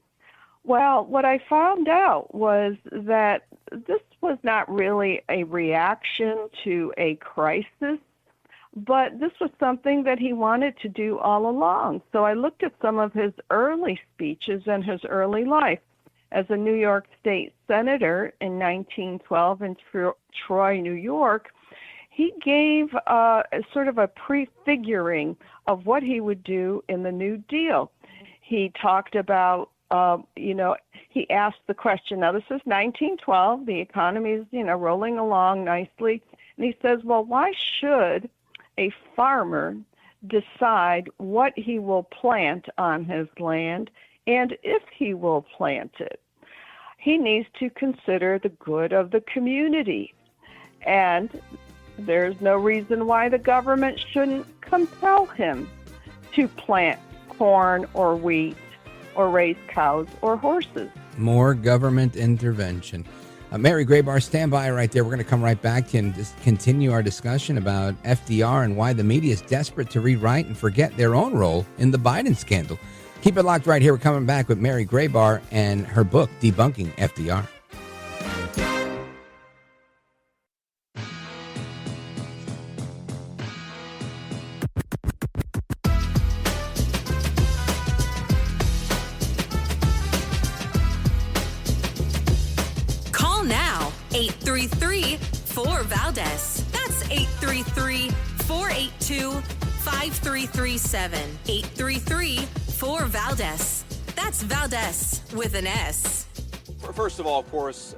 Well, what I found out was that this was not really a reaction to a crisis, but this was something that he wanted to do all along. So I looked at some of his early speeches and his early life. As a New York State Senator in 1912 in Troy, New York, he gave sort of a prefiguring of what he would do in the New Deal. He talked about, he asked the question, now this is 1912, the economy is, rolling along nicely, and he says, well, why should a farmer decide what he will plant on his land and if he will plant it? He needs to consider the good of the community, and there's no reason why the government shouldn't compel him to plant corn or wheat or raise cows or horses. More government intervention. Mary Grabar, stand by right there. We're going to come right back and just continue our discussion about FDR and why the media is desperate to rewrite and forget their own role in the Biden scandal. Keep it locked right here. We're coming back with Mary Grabar and her book, Debunking FDR. Call now, 833-4-VALDEZ. That's 833-482-5337. 833-4-VALDEZ. That's Valdez with an S. First of all, of course,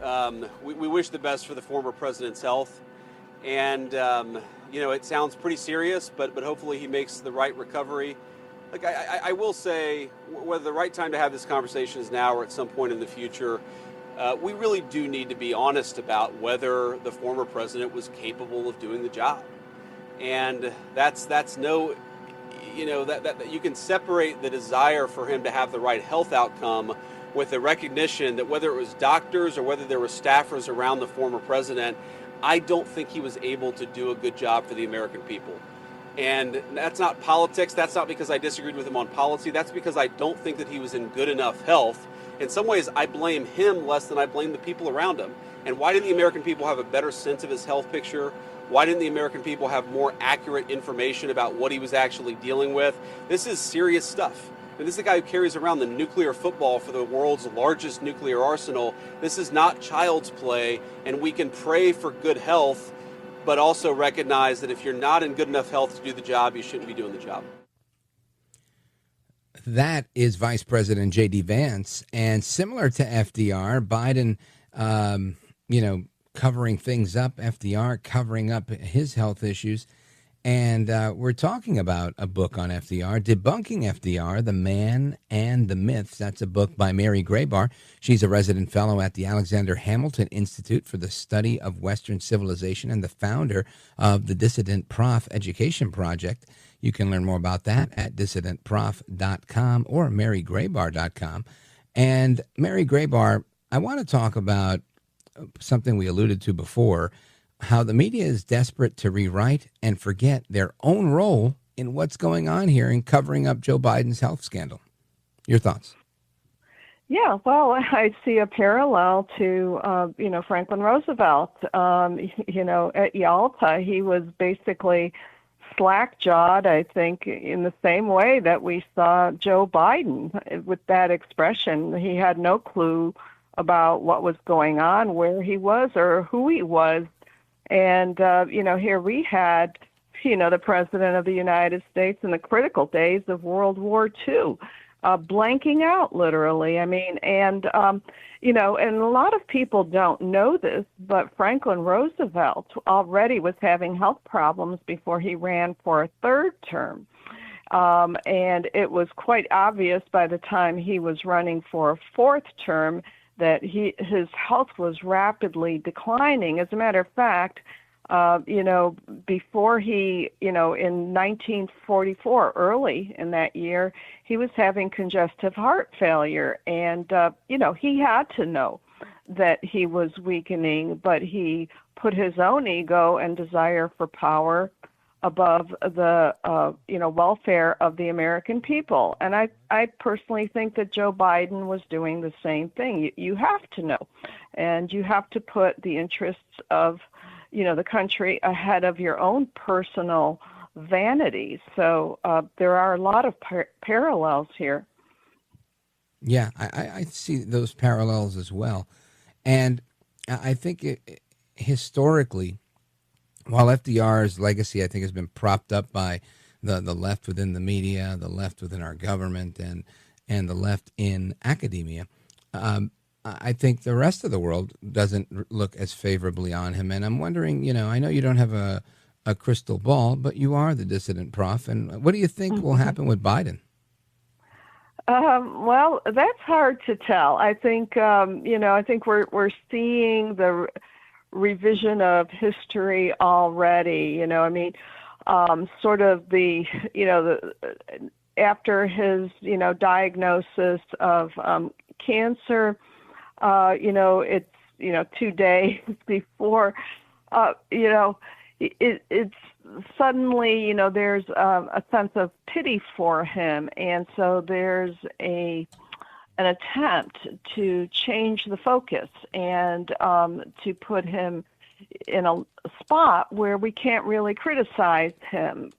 we wish the best for the former president's health. And, it sounds pretty serious, but hopefully he makes the right recovery. Like I will say, whether the right time to have this conversation is now or at some point in the future, we really do need to be honest about whether the former president was capable of doing the job. And that's no, that you can separate the desire for him to have the right health outcome with the recognition that whether it was doctors or whether there were staffers around the former president, I don't think he was able to do a good job for the American people. And that's not politics. That's not because I disagreed with him on policy. That's because I don't think that he was in good enough health. In some ways, I blame him less than I blame the people around him. And why didn't the American people have a better sense of his health picture? Why didn't the American people have more accurate information about what he was actually dealing with? This is serious stuff. And this is the guy who carries around the nuclear football for the world's largest nuclear arsenal. This is not child's play, and we can pray for good health, but also recognize that if you're not in good enough health to do the job, you shouldn't be doing the job. that is Vice President J.D. Vance. And similar to FDR, Biden, covering things up, FDR covering up his health issues. And we're talking about a book on FDR, Debunking FDR, The Man and the Myths. That's a book by Mary Grabar. She's a resident fellow at the Alexander Hamilton Institute for the Study of Western Civilization and the founder of the Dissident Prof Education Project. You can learn more about that at dissidentprof.com or marygrabar.com. And Mary Grabar, I want to talk about something we alluded to before, how the media is desperate to rewrite and forget their own role in what's going on here in covering up Joe Biden's health scandal. Your thoughts? Yeah, well, I see a parallel to, Franklin Roosevelt. At Yalta, he was basically slack-jawed, I think, in the same way that we saw Joe Biden with that expression. He had no clue about what was going on, where he was, or who he was. And, here we had, the President of the United States in the critical days of World War II, blanking out, literally. And a lot of people don't know this, but Franklin Roosevelt already was having health problems before he ran for a third term. And it was quite obvious by the time he was running for a fourth term that his health was rapidly declining. As a matter of fact, before he, in 1944, early in that year, he was having congestive heart failure. And, he had to know that he was weakening, but he put his own ego and desire for power above the, welfare of the American people. And I personally think that Joe Biden was doing the same thing. You have to know, and you have to put the interests of, the country ahead of your own personal vanity. So there are a lot of parallels here. Yeah, I see those parallels as well. And I think historically, while FDR's legacy, I think, has been propped up by the left within the media, the left within our government, and the left in academia, I think the rest of the world doesn't look as favorably on him. And I'm wondering, I know you don't have a crystal ball, but you are the dissident prof. And what do you think will happen with Biden? Well, that's hard to tell. I think, I think we're seeing the revision of history already. Sort of the after his, diagnosis of cancer, it's, 2 days before, it's suddenly, there's a sense of pity for him. And so there's an attempt to change the focus and to put him in a spot where we can't really criticize him,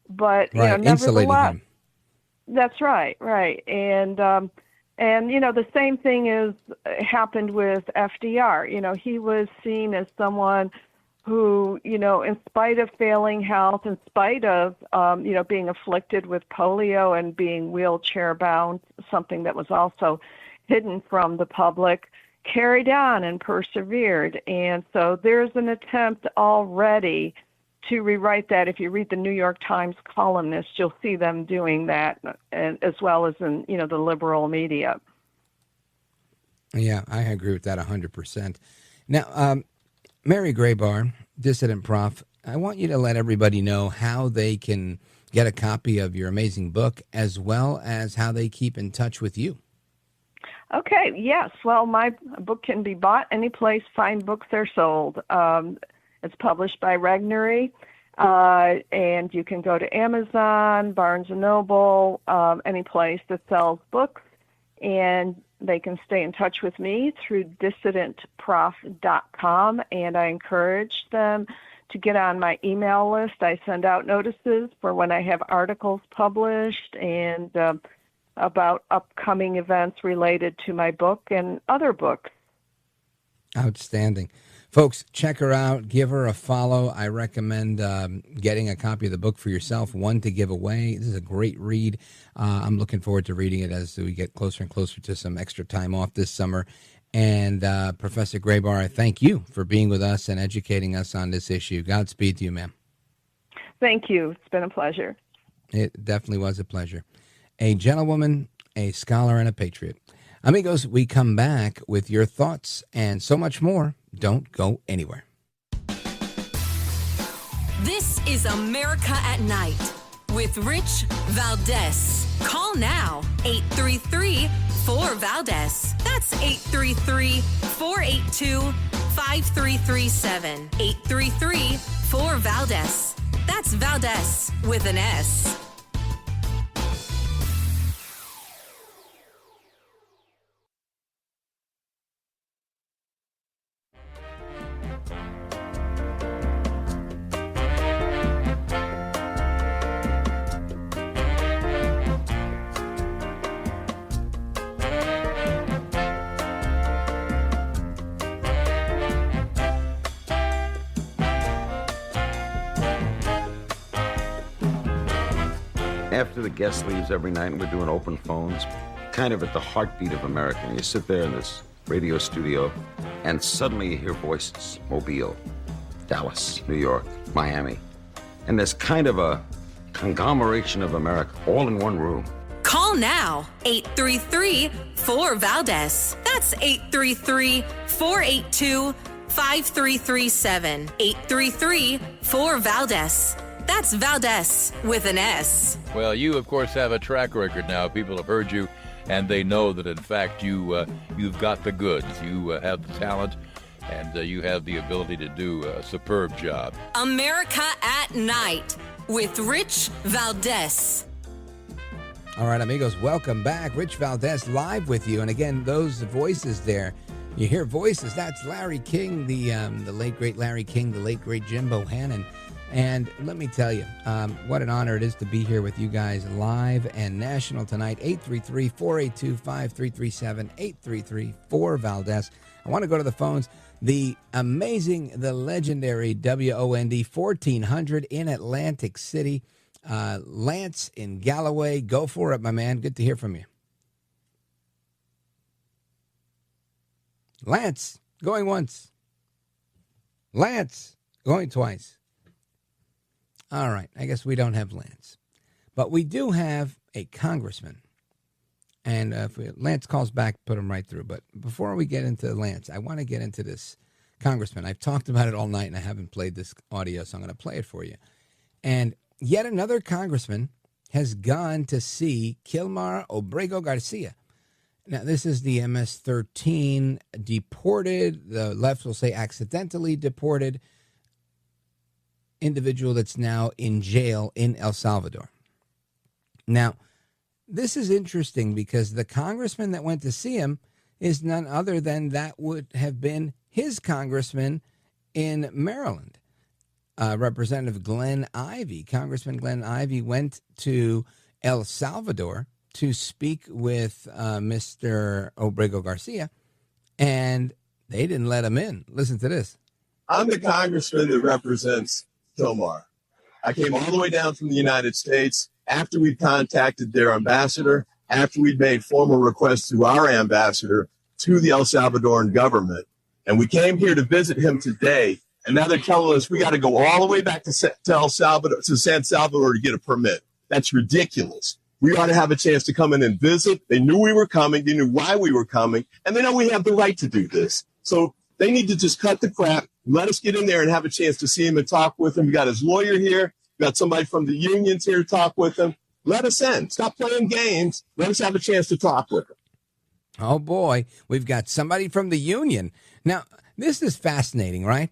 but, right, insulating him. That's right. And the same thing happened with FDR. He was seen as someone who, in spite of failing health, in spite of, being afflicted with polio and being wheelchair bound, something that was also hidden from the public, carried on and persevered. And so there's an attempt already to rewrite that. If you read the New York Times columnists, you'll see them doing that, as well as in, the liberal media. Yeah, I agree with that 100%. Now, Mary Grabar, Dissident Prof, I want you to let everybody know how they can get a copy of your amazing book, as well as how they keep in touch with you. Okay, yes. Well, my book can be bought any place fine books are sold. It's published by Regnery, and you can go to Amazon, Barnes & Noble, any place that sells books, and they can stay in touch with me through dissidentprof.com, and I encourage them to get on my email list. I send out notices for when I have articles published and about upcoming events related to my book and other books. Outstanding. Folks, check her out. Give her a follow. I recommend getting a copy of the book for yourself, one to give away. This is a great read. I'm looking forward to reading it as we get closer and closer to some extra time off this summer. And Professor Grabar, I thank you for being with us and educating us on this issue. Godspeed to you, ma'am. Thank you. It's been a pleasure. It definitely was a pleasure. A gentlewoman, a scholar, and a patriot. Amigos, we come back with your thoughts and so much more. Don't go anywhere. This is America at Night with Rich Valdez. Call now, 833-4-VALDEZ. That's 833-482-5337. 833-4-VALDEZ. That's Valdez with an S. After the guest leaves every night and we're doing open phones, kind of at the heartbeat of America. And you sit there in this radio studio and suddenly you hear voices. Mobile, Dallas, New York, Miami. And there's kind of a conglomeration of America all in one room. Call now, 833-4-VALDEZ. That's 833-482-5337. 833-4-VALDEZ. That's Valdez with an S. Well, you, of course, have a track record now. People have heard you, and they know that, in fact, you've got the goods. You have the talent, and you have the ability to do a superb job. America at Night with Rich Valdez. All right, amigos, welcome back. Rich Valdez live with you. And again, those voices there, you hear voices. That's Larry King, the late, great Larry King, the late, great Jim Bohannon. And let me tell you, what an honor it is to be here with you guys live and national tonight. 833-482-5337, 833-4-VALDEZ. I want to go to the phones. The amazing, the legendary WOND 1400 in Atlantic City. Lance in Galloway. Go for it, my man. Good to hear from you. Lance, going once. Lance, going twice. All right, I guess we don't have Lance. But we do have a congressman. And if Lance calls back, put him right through. But before we get into Lance, I want to get into this congressman. I've talked about it all night, and I haven't played this audio, so I'm going to play it for you. And yet another congressman has gone to see Kilmar Obrego Garcia. Now, this is the MS-13 deported, the left will say accidentally deported, individual that's now in jail in El Salvador. Now, this is interesting because the congressman that went to see him is none other than that would have been his congressman in Maryland. Representative Glenn Ivey, Congressman Glenn Ivey, went to El Salvador to speak with Mr. Obrego Garcia, and they didn't let him in. Listen to this. I'm the congressman that represents Kilmar. I came all the way down from the United States after we'd contacted their ambassador, after we'd made formal requests to our ambassador to the El Salvadoran government. And we came here to visit him today. And now they're telling us we got to go all the way back to El Salvador, to San Salvador to get a permit. That's ridiculous. We ought to have a chance to come in and visit. They knew we were coming. They knew why we were coming. And they know we have the right to do this. So they need to just cut the crap. Let us get in there and have a chance to see him and talk with him. We got his lawyer here. We got somebody from the unions here to talk with him. Let us in. Stop playing games. Let us have a chance to talk with him. Oh, boy. We've got somebody from the union. Now, this is fascinating, right?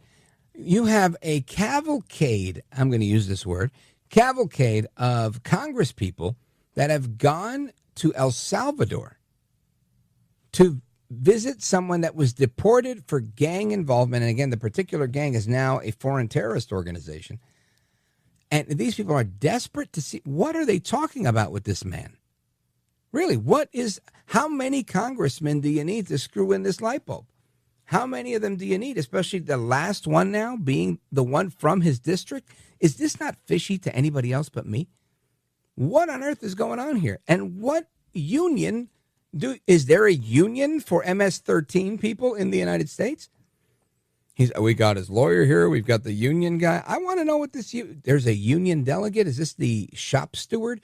You have a cavalcade, I'm going to use this word, cavalcade of Congress people that have gone to El Salvador to visit someone that was deported for gang involvement. And again, the particular gang is now a foreign terrorist organization. And these people are desperate to see, what are they talking about with this man? Really, how many congressmen do you need to screw in this light bulb? How many of them do you need, especially the last one now being the one from his district? Is this not fishy to anybody else but me? What on earth is going on here? And what union is there a union for MS-13 people in the United States? We got his lawyer here. We've got the union guy. I want to know what there's a union delegate. Is this the shop steward?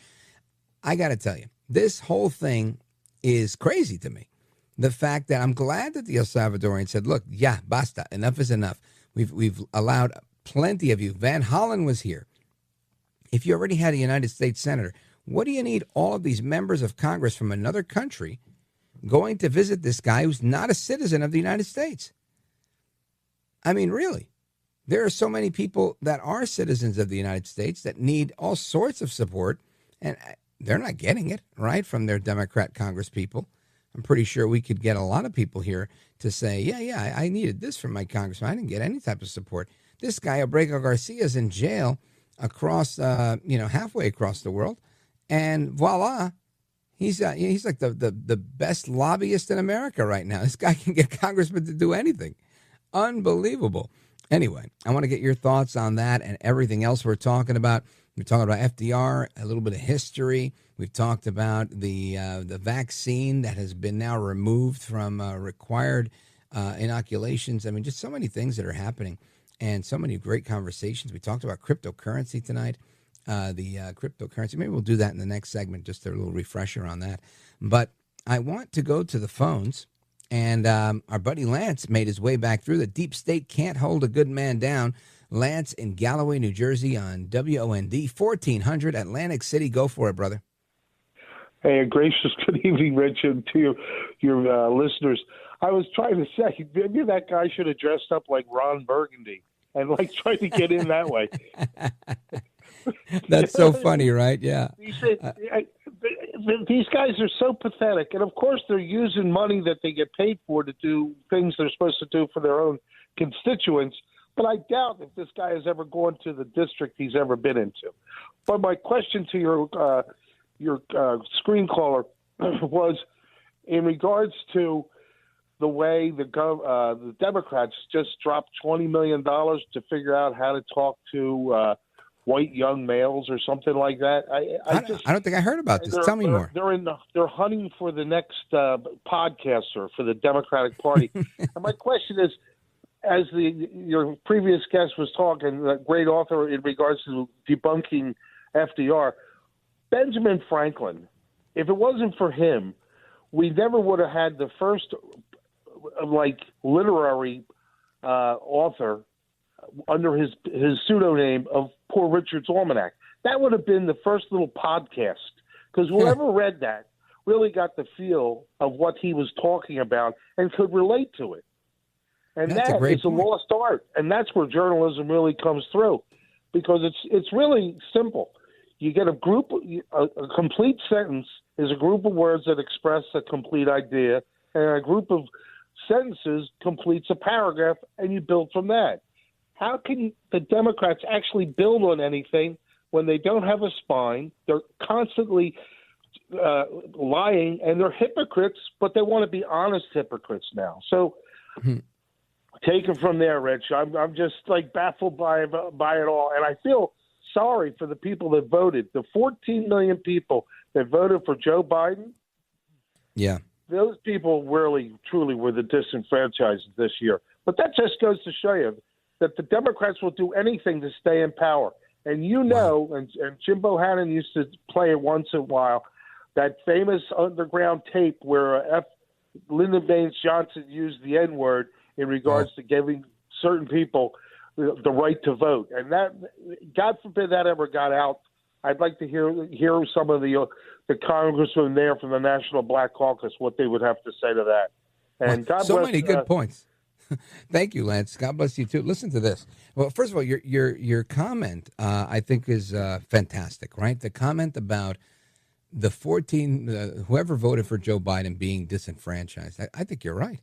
I got to tell you, this whole thing is crazy to me. The fact that I'm glad that the El Salvadorian said, look, yeah, basta, enough is enough. We've allowed plenty of you. Van Hollen was here. If you already had a United States senator, what do you need all of these members of Congress from another country going to visit this guy who's not a citizen of the United States? I mean, really, there are so many people that are citizens of the United States that need all sorts of support, and they're not getting it, right, from their Democrat Congress people. I'm pretty sure we could get a lot of people here to say, yeah, I needed this from my congressman. I didn't get any type of support. This guy, Abrego Garcia, is in jail across, halfway across the world. And voila, he's like the best lobbyist in America right now. This guy can get congressmen to do anything. Unbelievable. Anyway, I want to get your thoughts on that and everything else we're talking about. We're talking about FDR, a little bit of history. We've talked about the vaccine that has been now removed from required inoculations. I mean, just so many things that are happening and so many great conversations. We talked about cryptocurrency tonight, the cryptocurrency. Maybe we'll do that in the next segment, just a little refresher on that. But I want to go to the phones. And our buddy Lance made his way back through. The deep state can't hold a good man down. Lance in Galloway, New Jersey on WOND 1400 Atlantic City. Go for it, brother. Hey, a gracious good evening, Rich, and to your listeners. I was trying to say, maybe that guy should have dressed up like Ron Burgundy and try to get in that way. That's so funny, right? Yeah. These guys are so pathetic. And, of course, they're using money that they get paid for to do things they're supposed to do for their own constituents. But I doubt if this guy has ever gone to the district he's ever been into. But my question to your screen caller was in regards to the way the Democrats just dropped $20 million to figure out how to talk to white young males or something like that. I don't think I heard about this. Tell me more. They're hunting for the next podcaster for the Democratic Party. And my question is, as your previous guest was talking, a great author in regards to debunking FDR, Benjamin Franklin, if it wasn't for him, we never would have had the first literary author under his pseudonym of Poor Richard's Almanac. That would have been the first little podcast, because whoever read that really got the feel of what he was talking about and could relate to it. And that is a lost art, and that's where journalism really comes through, because it's really simple. You get a complete sentence is a group of words that express a complete idea, and a group of sentences completes a paragraph, and you build from that. How can the Democrats actually build on anything when they don't have a spine? They're constantly lying, and they're hypocrites, but they want to be honest hypocrites now. So take it from there, Rich. I'm just baffled by it all, and I feel sorry for the people that voted. The 14 million people that voted for Joe Biden. Yeah. Those people really, truly were the disenfranchised this year. But that just goes to show you that the Democrats will do anything to stay in power. And and Jim Bohannon used to play it once in a while, that famous underground tape where Lyndon Baines Johnson used the N-word in regards to giving certain people the right to vote. And that, God forbid that ever got out. I'd like to hear some of the congressmen there from the National Black Caucus, what they would have to say to that. And God so bless, many good points. Thank you, Lance. God bless you too. Listen to this. Well, first of all, your comment I think is fantastic, right? The comment about the 14 whoever voted for Joe Biden being disenfranchised. I think you're right.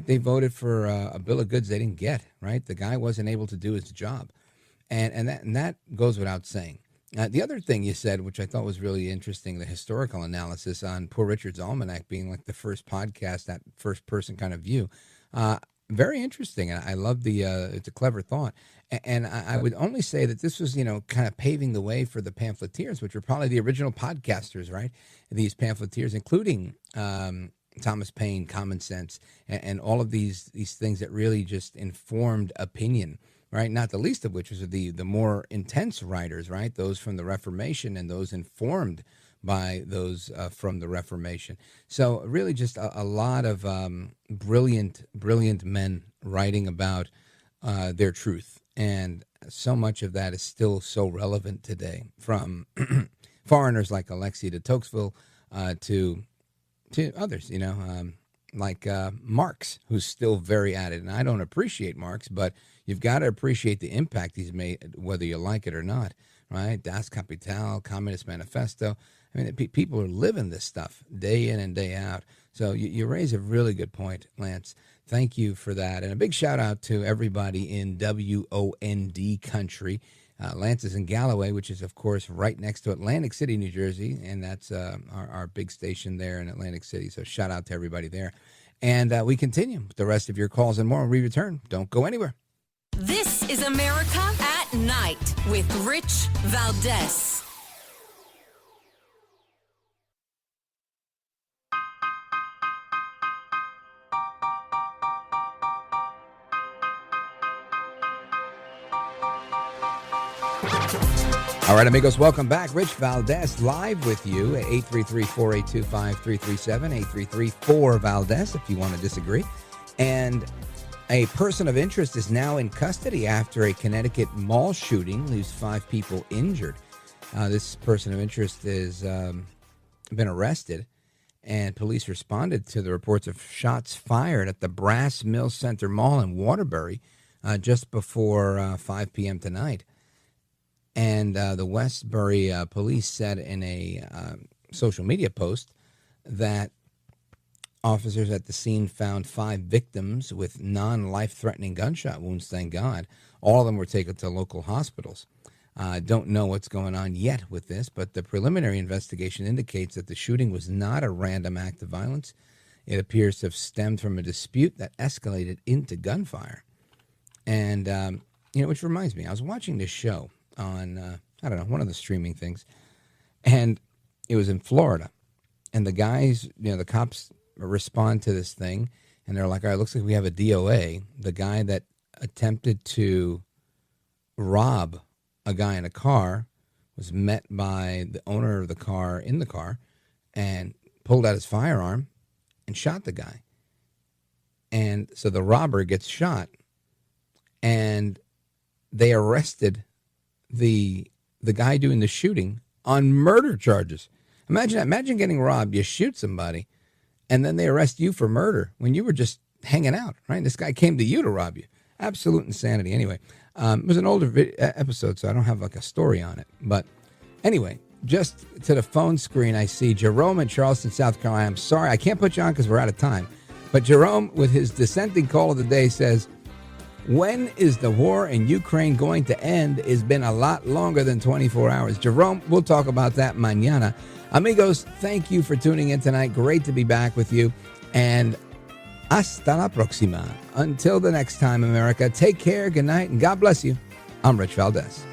They voted for a bill of goods they didn't get. Right, the guy wasn't able to do his job, and that goes without saying. The other thing you said, which I thought was really interesting, the historical analysis on Poor Richard's Almanac being like the first podcast, that first person kind of view. very interesting, and I love it's a clever thought. And I would only say that this was, kind of paving the way for the pamphleteers, which were probably the original podcasters, right? These pamphleteers, including Thomas Paine, Common Sense, and all of these things that really just informed opinion, right? Not the least of which was the more intense writers, right? Those from the Reformation and those informed by those from the Reformation. So really just a lot of brilliant men writing about their truth. And so much of that is still so relevant today, from foreigners like Alexis de Tocqueville to others, like Marx, who's still very at it. And I don't appreciate Marx, but you've got to appreciate the impact he's made, whether you like it or not, right? Das Kapital, Communist Manifesto. I mean, people are living this stuff day in and day out. So you raise a really good point, Lance. Thank you for that. And a big shout out to everybody in WOND country. Lance is in Galloway, which is, of course, right next to Atlantic City, New Jersey. And that's our big station there in Atlantic City. So shout out to everybody there. And we continue with the rest of your calls and more when we return. Don't go anywhere. This is America at Night with Rich Valdez. All right, amigos, welcome back. Rich Valdez live with you at 833-482-5337, 833-4-VALDEZ if you want to disagree. And a person of interest is now in custody after a Connecticut mall shooting leaves 5 people injured. This person of interest has been arrested, and police responded to the reports of shots fired at the Brass Mill Center Mall in Waterbury just before 5 p.m. tonight. And the Westbury police said in a social media post that officers at the scene found 5 victims with non-life-threatening gunshot wounds, thank God. All of them were taken to local hospitals. Don't know what's going on yet with this, but the preliminary investigation indicates that the shooting was not a random act of violence. It appears to have stemmed from a dispute that escalated into gunfire. And, which reminds me, I was watching this show on, one of the streaming things, and it was in Florida. And the guys, the cops respond to this thing, and they're like, all right, looks like we have a DOA. The guy that attempted to rob a guy in a car was met by the owner of the car in the car and pulled out his firearm and shot the guy. And so the robber gets shot, and they arrested the guy doing the shooting on murder charges. Imagine getting robbed. You shoot somebody, and then they arrest you for murder when you were just hanging out, right? This guy came to you to rob you. Absolute insanity. Anyway, it was an older episode, so I don't have like a story on it. But anyway, just to the phone screen, I see Jerome in Charleston, South Carolina. I'm sorry, I can't put you on because we're out of time. But Jerome, with his dissenting call of the day, says, when is the war in Ukraine going to end? It's been a lot longer than 24 hours. Jerome, we'll talk about that mañana. Amigos, thank you for tuning in tonight. Great to be back with you. And hasta la próxima. Until the next time, America, take care, good night, and God bless you. I'm Rich Valdez.